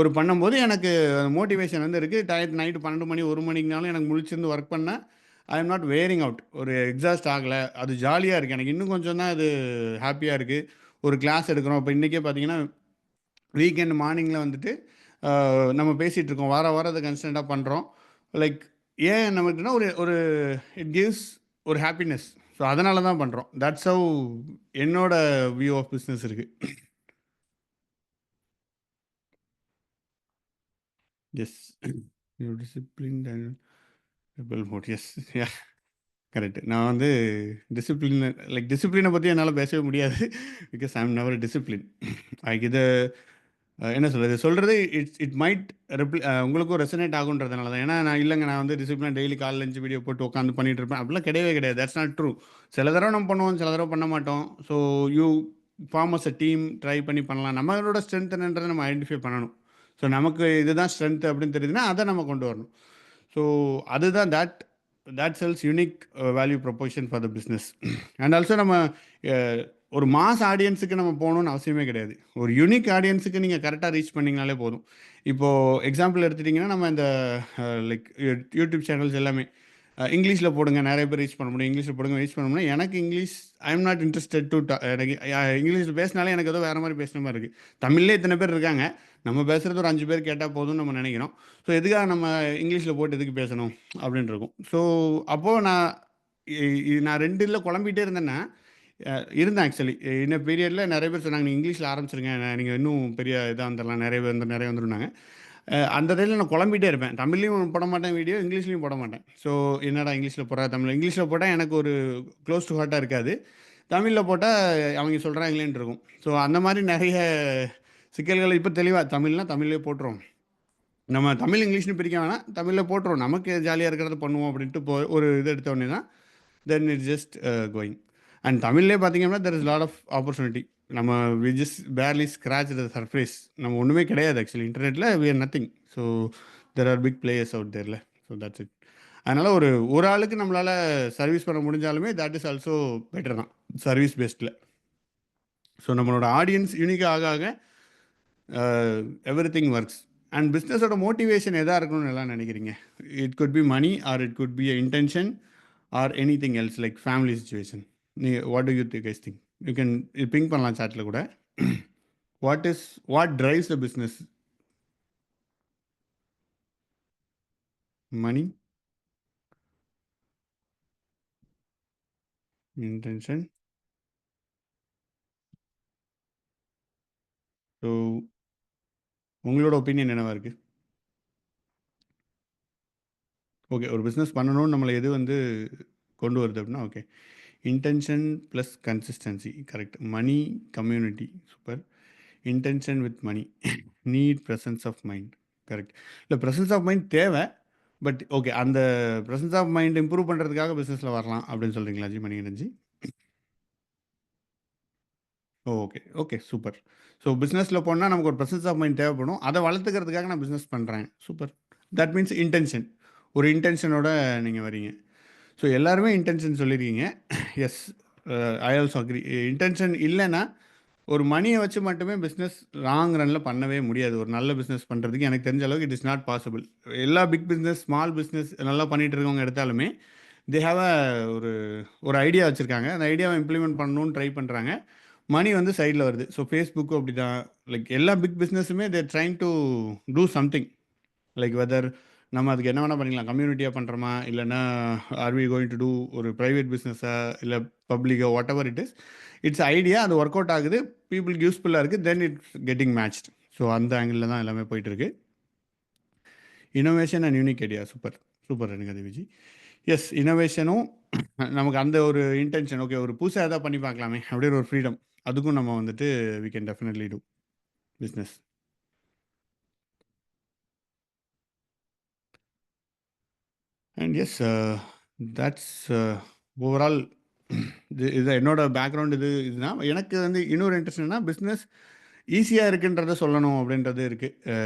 ஒரு பண்ணும்போது எனக்கு மோட்டிவேஷன் வந்து இருக்குது. நைட்டு 12 மணி 1 மணிக்குனாலும் எனக்கு முழிச்சிருந்து ஒர்க் பண்ணேன். I am not wearing out. ஒரு எக்ஸாஸ்ட் ஆகலை. அது ஜாலியாக இருக்குது. எனக்கு இன்னும் கொஞ்சம் தான் அது ஹாப்பியாக இருக்குது. ஒரு கிளாஸ் எடுக்கிறோம். இப்போ இன்றைக்கே பார்த்தீங்கன்னா வீக்கெண்ட் மார்னிங்கில் வந்துட்டு நம்ம பேசிகிட்டு இருக்கோம். வாரம் அதை கன்ஸ்டண்ட்டாக பண்ணுறோம். லைக் ஏன் நமக்குன்னா ஒரு ஒரு இட் கிவ்ஸ் ஒரு ஹாப்பினஸ். ஸோ அதனால தான் பண்ணுறோம். தட்ஸ் ஹவ் என்னோட வியூ ஆஃப் பிஸ்னஸ் இருக்குது. Yes you discipline and mode. Yes yeah correct. நான் வந்து டிசிப்ளினை பற்றி என்னால் பேசவே முடியாது. Because I am never discipline. இதை என்ன சொல்கிறது இட் மைட் உங்களுக்கும் ரெசனேட் ஆகுன்றதுனால தான். ஏன்னா நான் இல்லைங்க நான் வந்து டிசிப்ளின் டெய்லி காலைல 5 வீடியோ போட்டு உட்காந்து பண்ணிட்டு இருப்பேன் அப்படிலாம் கிடையவே கிடையாது. That's not true. சில தடவை நம்ம பண்ணுவோம், சில தடவை பண்ண மாட்டோம். So you form as a team, try பண்ணி பண்ணலாம். நம்மளோட ஸ்ட்ரென்த் என்னன்றதை நம்ம ஐடென்டிஃபை பண்ணணும். ஸோ நமக்கு இதுதான் ஸ்ட்ரென்த் அப்படின்னு தெரியுதுன்னா அதை நம்ம கொண்டு வரணும். ஸோ அதுதான் that sells unique value proposition for the business. And also நம்ம ஒரு மாஸ் ஆடியன்ஸுக்கு நம்ம போகணுன்னு அவசியமே கிடையாது. ஒரு யூனிக் ஆடியன்ஸுக்கு நீங்கள் கரெக்டாக ரீச் பண்ணிங்கனாலே போதும். இப்போது எக்ஸாம்பிள் எடுத்துட்டிங்கன்னா நம்ம இந்த லைக் யூடியூப் சேனல்ஸ் எல்லாமே இங்கிலீஷில் போடுங்க, நிறைய பேர் ரீச் பண்ண முடியும். இங்கிலீஷில் போடுங்க, ரீச் பண்ண முடியும். எனக்கு English I am not interested to எனக்கு இங்கிலீஷில் பேசினாலே எனக்கு ஏதோ வேறு மாதிரி பேசுன மாதிரி இருக்குது. தமிழ்லே இத்தனை பேர் இருக்காங்க, நம்ம பேசுகிறது ஒரு 5 பேர் கேட்டால் போதும்னு நம்ம நினைக்கிறோம். ஸோ எதுக்காக நம்ம இங்கிலீஷில் போட்டு எதுக்கு பேசணும் அப்படின்னு இருக்கும். ஸோ அப்போது நான் 2 இதில் குழம்பிகிட்டே இருந்தேன்னா இருந்தேன். ஆக்சுவலி இன்னும் பீரியடில் நிறைய பேர் சொன்னாங்க, நீங்கள் இங்கிலீஷில் ஆரம்பிச்சிருங்க, நீங்கள் இன்னும் பெரிய இதாக வந்துடலாம், நிறைய வந்துருந்தாங்க. அந்த டைமில் நான் குழம்பிட்டே இருப்பேன். தமிழ்லையும் போட மாட்டேன் வீடியோ, இங்கிலீஷ்லையும் போட மாட்டேன். ஸோ என்னடா இங்கிலீஷில் போடுறா, இங்கிலீஷில் போட்டால் எனக்கு ஒரு க்ளோஸ் டு ஹார்ட்டாக இருக்காது. தமிழில் போட்டால் அவங்க சொல்கிறாங்களேன்னு இருக்கும். ஸோ அந்த மாதிரி நிறைய சிக்கல்கள். இப்போ தெளிவாக தமிழ்னால் தமிழ்லேயே போட்டுருவோம். நம்ம தமிழ் இங்கிலீஷ்னு பிரிக்க வேணாம், தமிழில் போட்டுருவோம். நமக்கு ஜாலியாக இருக்கிறத பண்ணுவோம் அப்படின்ட்டு ஒரு இது எடுத்த உடனே தான் then it's just going. And தமிழ்லேயே பார்த்தீங்கன்னா there is lot of opportunity. நம்ம we just barely scratch the surface. நம்ம ஒன்றுமே கிடையாது ஆக்சுவலி. இன்டர்நெட்டில் we are nothing. So there are big players out தேர்ல. So that's it. அதனால் ஒரு ஆளுக்கு நம்மளால் சர்வீஸ் பண்ண முடிஞ்சாலுமே தட் இஸ் ஆல்சோ பெட்டர் தான் சர்வீஸ் பேஸ்டில். ஸோ நம்மளோட ஆடியன்ஸ் யூனிக்காக ஆக ஆக எவ்ரி திங் ஒர்க்ஸ். அண்ட் பிஸ்னஸோட மோட்டிவேஷன் எதாக இருக்கணும்னு எல்லாம் நினைக்கிறீங்க? It could be money or it could be a intention or any thing else like family situation. What do you guys think? You can ping பண்ணலாம் சாட்டில் கூட. What drives the business? Money, intention. So உங்களோட opinion என்னவா இருக்குது? Okay, ஒரு business பண்ணணும்னு நம்மளை எது வந்து கொண்டு வருது அப்படின்னா, okay, intention plus consistency. Correct. Money, community. Super. Intention with money, need presence of mind. Correct. இல்லை, ப்ரெசன்ஸ் ஆஃப் மைண்ட் தேவை. பட் ஓகே, அந்த ப்ரெசன்ஸ் ஆஃப் மைண்ட் இம்ப்ரூவ் பண்ணுறதுக்காக பிஸ்னஸில் வரலாம் அப்படின்னு சொல்கிறீங்களா ji Manikandanji? Okay okay, super. So பிஸ்னஸில் போனால் நமக்கு ஒரு ப்ரெசன்ஸ் ஆஃப் மைண்ட் தேவைப்படும். அதை வளர்த்துக்கிறதுக்காக நான் பிஸ்னஸ் பண்ணுறேன். சூப்பர். That means intention. ஒரு இன்டென்ஷனோட நீங்கள் வரீங்க. ஸோ எல்லாருமே இன்டென்ஷன் சொல்லியிருக்கீங்க. Yes, I also agree. Intention இல்லைன்னா ஒரு மணியை வச்சு மட்டுமே பிஸ்னஸ் லாங் ரனில் பண்ணவே முடியாது. ஒரு நல்ல பிஸ்னஸ் பண்ணுறதுக்கு எனக்கு தெரிஞ்ச அளவுக்கு இட் இஸ் நாட் பாசிபிள். எல்லா பிக் பிஸ்னஸ், ஸ்மால் பிஸ்னஸ் நல்லா பண்ணிகிட்டு இருக்கவங்க எடுத்தாலுமே தே ஹாவ் ஒரு ஐடியா வச்சுருக்காங்க. அந்த ஐடியாவை இம்ப்ளிமெண்ட் பண்ணணும்னு ட்ரை பண்ணுறாங்க. மணி வந்து சைடில் வருது. ஸோ ஃபேஸ்புக்கும் அப்படி தான். லைக் எல்லா பிக் பிஸ்னஸுமே they're trying to do something. Like whether நம்ம அதுக்கு என்ன வேணால் பண்ணிக்கலாம். கம்யூனிட்டியாக பண்ணுறோமா, இல்லைன்னா are we going to do ஒரு ப்ரைவேட் பிஸ்னஸாக, இல்லை பப்ளிக்கோ, whatever it is. It's idea. அது ஒர்க் அவுட் ஆகுது, பீப்புளுக்கு யூஸ்ஃபுல்லாக இருக்குது, then it's getting matched. So அந்த ஆங்கிளில் தான் எல்லாமே போயிட்டுருக்கு. Innovation and unique idea. Super super எனக்கு அது விஜி. எஸ், இனோவேஷனும் நமக்கு அந்த ஒரு இன்டென்ஷன். ஓகே, ஒரு புதுசாக எதாவது பண்ணி பார்க்கலாமே அப்படின்னு ஒரு ஃப்ரீடம், அதுக்கும் நம்ம வந்துட்டு we can definitely do. business. And yes, that's overall இது என்னோட பேக்ரவுண்ட் இதுதான். எனக்கு வந்து இன்னொரு இன்ட்ரெஸ்ட் என்னன்னா பிஸ்னஸ் ஈஸியாக இருக்குன்றத சொல்லணும் அப்படின்றது இருக்குது.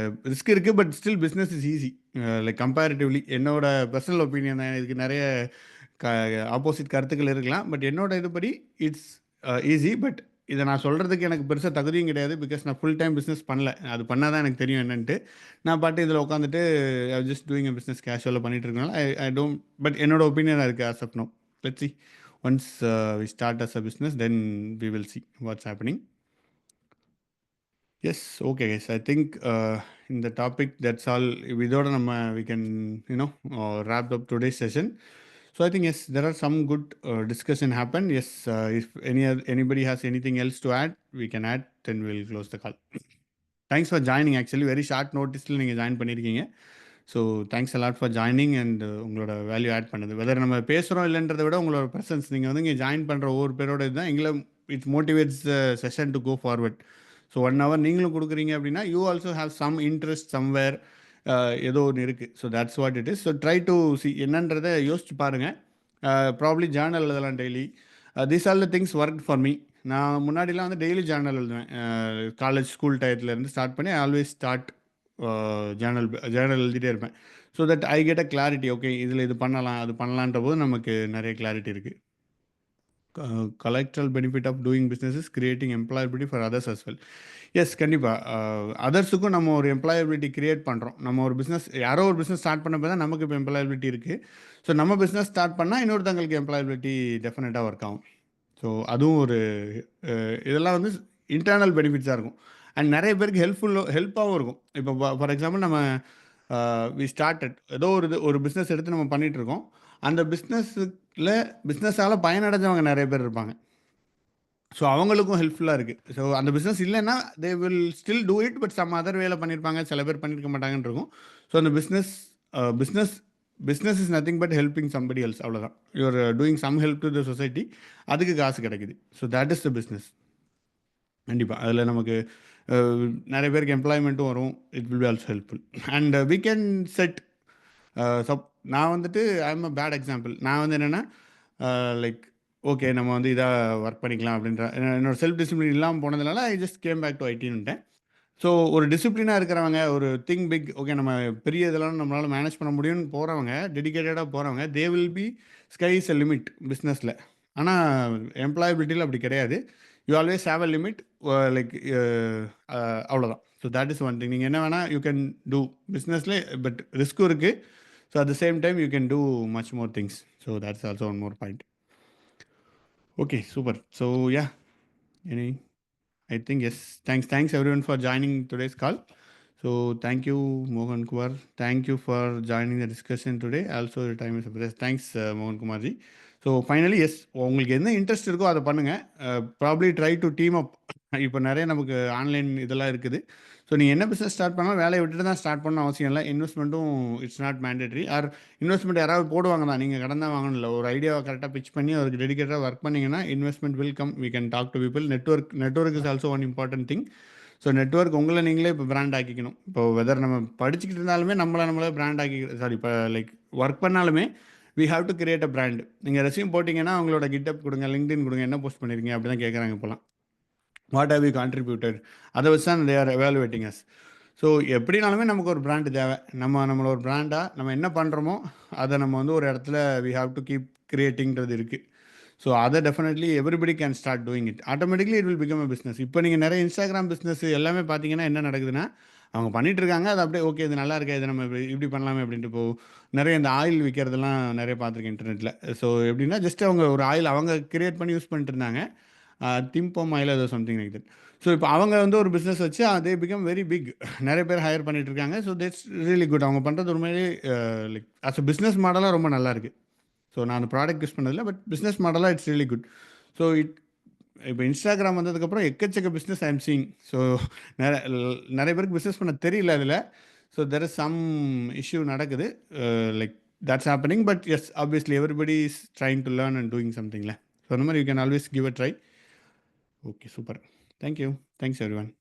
ரிஸ்க் இருக்குது, but still business is easy like comparatively. என்னோட பர்சனல் ஒப்பீனியன் தான். இதுக்கு நிறைய ஆப்போசிட் கருத்துக்கள் இருக்கலாம், பட் என்னோட இதுபடி இட்ஸ் ஈஸி. பட் இதை நான் சொல்கிறதுக்கு எனக்கு பெருசாக தகுதியும் கிடையாது, பிகாஸ் நான் ஃபுல் டைம் பிஸ்னஸ் பண்ணல. அது பண்ணால் தான் எனக்கு தெரியும் என்னன்ட்டு. நான் பாட்டு இதில் உட்காந்துட்டு ஜஸ்ட் டூயிங் பிஸ்னஸ் கேஷுவலாக பண்ணிட்டு இருக்கனால ஐ டோன்ட். பட் என்னோட ஒப்பீனியனாக இருக்குது as of now. Let's see once we start as a business then we will see what's happening. Yes, okay guys, I think in the topic that's all. Without we can wrap up today's session. So I think yes, there are some good discussion happened. Yes, if anybody has anything else to add, we can add, then we'll close the call. Thanks for joining. Actually very short notice la neenga join பண்ணிருக்கீங்க. So thanks a lot for joining and உங்களோட value add பண்ணது. Weather நம்ம பேசுகிறோம் இல்லைன்றதை விட உங்களோட presence, நீங்கள் வந்து இங்கே ஜாயின் பண்ணுற ஒவ்வொரு பேரோட இதுதான் எங்களை it's motivates session to go forward. So 1 hour நீங்களும் கொடுக்குறீங்க அப்படின்னா you also have some interest somewhere, ஏதோ ஒன்று இருக்குது. So that's what it is. So try to see என்னன்றதை யோசிச்சு பாருங்கள். ப்ராப்ளி ஜேர்னல் எழுதலாம் daily. These are the things work for me. நான் முன்னாடிலாம் வந்து டெய்லி ஜேர்னல் எழுதுவேன். காலேஜ் ஸ்கூல் டயத்துலேருந்து ஸ்டார்ட் பண்ணி ஆல்வேஸ் ஸ்டார்ட் ஜேர்னல் எழுதிட்டே இருப்பேன். So that I get a clarity. Okay, இதில் இது பண்ணலாம் அது பண்ணலான்ற போது நமக்கு நிறைய கிளாரிட்டி இருக்குது. collateral benefit of doing business is creating employability for others as well. Yes, கண்டிப்பாக அதர்ஸுக்கும் நம்ம ஒரு எம்ப்ளாயபிலிட்டி க்ரியேட் பண்ணுறோம். நம்ம ஒரு பிஸ்னஸ், யாரோ ஒரு பிஸ்னஸ் ஸ்டார்ட் பண்ணப்போ தான் நமக்கு இப்போ எம்ப்ளாயபிலிட்டி இருக்குது. ஸோ நம்ம பிஸ்னஸ் ஸ்டார்ட் பண்ணால் இன்னொருத்தங்களுக்கு எம்ப்ளாயபிலிட்டி டெஃபினட்டாக ஒர்க் ஆகும். ஸோ அதுவும் ஒரு இதெல்லாம் வந்து இன்டர்னல் பெனிஃபிட்ஸாக இருக்கும். அண்ட் நிறைய பேருக்கு ஹெல்ப்பாகவும் இருக்கும். இப்போ ஃபார் எக்ஸாம்பிள் நம்ம வி ஸ்டார்டட் ஏதோ ஒரு பிஸ்னஸ் எடுத்து நம்ம பண்ணிகிட்ருக்கோம். அந்த பிஸ்னஸால் பயனடைஞ்சவங்க நிறைய பேர் இருப்பாங்க. ஸோ அவங்களுக்கும் ஹெல்ப்ஃபுல்லாக இருக்குது. ஸோ அந்த பிஸ்னஸ் இல்லைன்னா they will still do it, but some other வேலை பண்ணியிருப்பாங்க, சில பேர் பண்ணியிருக்க மாட்டாங்கன்னு இருக்கும். ஸோ அந்த business is nothing but helping somebody else, அவ்வளோதான். You're doing some help to the society, அதுக்கு காசு கிடைக்குது. So that is the business. கண்டிப்பாக அதில் நமக்கு நிறைய பேருக்கு எம்ப்ளாய்மெண்ட்டும் வரும். It will be also helpful. And we can set நான் வந்துட்டு I am a bad example. நான் வந்து என்னென்னா லைக் ஓகே நம்ம வந்து இதாக ஒர்க் பண்ணிக்கலாம் அப்படின்ற என்னோட செல்ஃப் டிசிப்ளின் இல்லாமல் போனதுனால I just came back to ஐடின்னுட்டேன். ஸோ ஒரு டிசிப்ளினாக இருக்கிறவங்க, ஒரு திங்க் பிக், ஓகே நம்ம பெரிய இதெல்லாம் நம்மளால் மேனேஜ் பண்ண முடியும்னு போகிறவங்க, டெடிக்கேட்டடாக போகிறவங்க, they will be sky is a limit பிஸ்னஸில். ஆனால் எம்ப்ளாயபிலிட்டியில் அப்படி கிடையாது. You always have a limit, like அவ்வளோதான். So that is one thing. நீங்கள் என்ன வேணால் யூ கேன் டூ பிஸ்னஸில், பட் ரிஸ்க்கும் இருக்குது. So at the same time you can do much more things. So that's also one more point. Okay, super. So yeah, I think yes. Thanks everyone for joining today's call. So thank you Mohan Kumar. Thank you for joining the discussion today. Also your time is precious. Thanks Mohan Kumar ji. So finally yes, உங்களுக்கு என்ன interest இருக்கோ அதை பண்ணுங்கள். Probably try to team அப். இப்போ நிறைய நமக்கு online இதெல்லாம் இருக்குது. ஸோ நீங்கள் என்ன பிஸ்னஸ் ஸ்டார்ட் பண்ணாலும் வேலையை விட்டுட்டு தான் ஸ்டார்ட் பண்ணணும் அவசியம் இல்லை. இன்வெஸ்ட்மெண்ட்டும் it's not mandatory. Or investment யாராவது போடுவாங்க தான், நீங்கள் கடன் தான் வாங்கணும் இல்லை. ஒரு ஐடியாவை கரெக்டாக பிச் பண்ணி அதுக்கு டெடிக்கேட்டாக ஒர்க் பண்ணிங்கன்னா investment will come. We can talk to people. Network is also one important thing. So network உங்களை நீங்களே இப்போ பிராண்ட் ஆக்கிக்கணும். இப்போ வெதர் நம்ம படிச்சுக்கிட்டு இருந்தாலுமே நம்மளே பிராண்ட் இப்போ லைக் ஒர்க் பண்ணாலுமே we have to create a brand. நீங்கள் ரெஸ்யூம் போட்டிங்கன்னா அவங்களோட GitHub கொடுங்க, LinkedIn கொடுங்க, என்ன போஸ்ட் பண்ணியிருக்கீங்க அப்படி தான் கேட்குறாங்க இப்போலாம். வாட் ஹேவ் யூ கான்ட்ரிபியூட்டட், அதை வச்சு தான் they are evaluating us. So எப்படினாலுமே நமக்கு ஒரு பிராண்டு தேவை. நம்மளோட ஒரு பிராண்டாக நம்ம என்ன பண்ணுறோமோ அதை நம்ம வந்து ஒரு இடத்துல we have to keep creatingன்றது இருக்குது. ஸோ அதை definitely everybody can start doing it. Automatically it will become a business. இப்போ நீங்கள் நிறைய இன்ஸ்டாகிராம் பிஸ்னஸ் எல்லாமே பார்த்தீங்கன்னா என்ன நடக்குதுன்னா, அவங்க பண்ணிகிட்டு இருக்காங்க, அது அப்படியே ஓகே இது நல்லா இருக்கே, இது நம்ம இப்படி பண்ணலாமே அப்படின்ட்டு. இப்போது நிறைய இந்த ஆயில் விற்கிறதுலாம் நிறைய பார்த்துருக்கேன் இன்டர்நெட்டில். ஸோ எப்படின்னா ஜஸ்ட் அவங்க ஒரு ஆயில் அவங்க கிரியேட் பண்ணி யூஸ் பண்ணிட்டு இருந்தாங்க, திம்போம் ஆயில் ஏதோ சம்திங் லைக் தட். ஸோ இப்போ அவங்க வந்து ஒரு பிஸ்னஸ் வச்சு அதே பிகம் வெரி பிக், நிறைய பேர் ஹையர் பண்ணிட்டு இருக்காங்க. So that's really good. அவங்க பண்ணுறது உண்மையிலே லைக் அஸ் அ பிஸ்னஸ் மாடலாக ரொம்ப நல்லா இருக்குது. ஸோ நான் அந்த ப்ராடக்ட் யூஸ் பண்ணதில்லை, பட் பிஸ்னஸ் மாடலாக இட்ஸ் ரியலி குட். ஸோ இப்போ இன்ஸ்டாகிராம் வந்ததுக்கப்புறம் எக்கச்சக்க business I am seeing. So நிறைய பேருக்கு பிஸ்னஸ் பண்ண தெரியல அதில். So there is some issue நடக்குது, like that's happening, but yes, obviously everybody is trying to learn and doing something la. So no matter, you can always give a try. Okay, super. Thank you. Thanks everyone.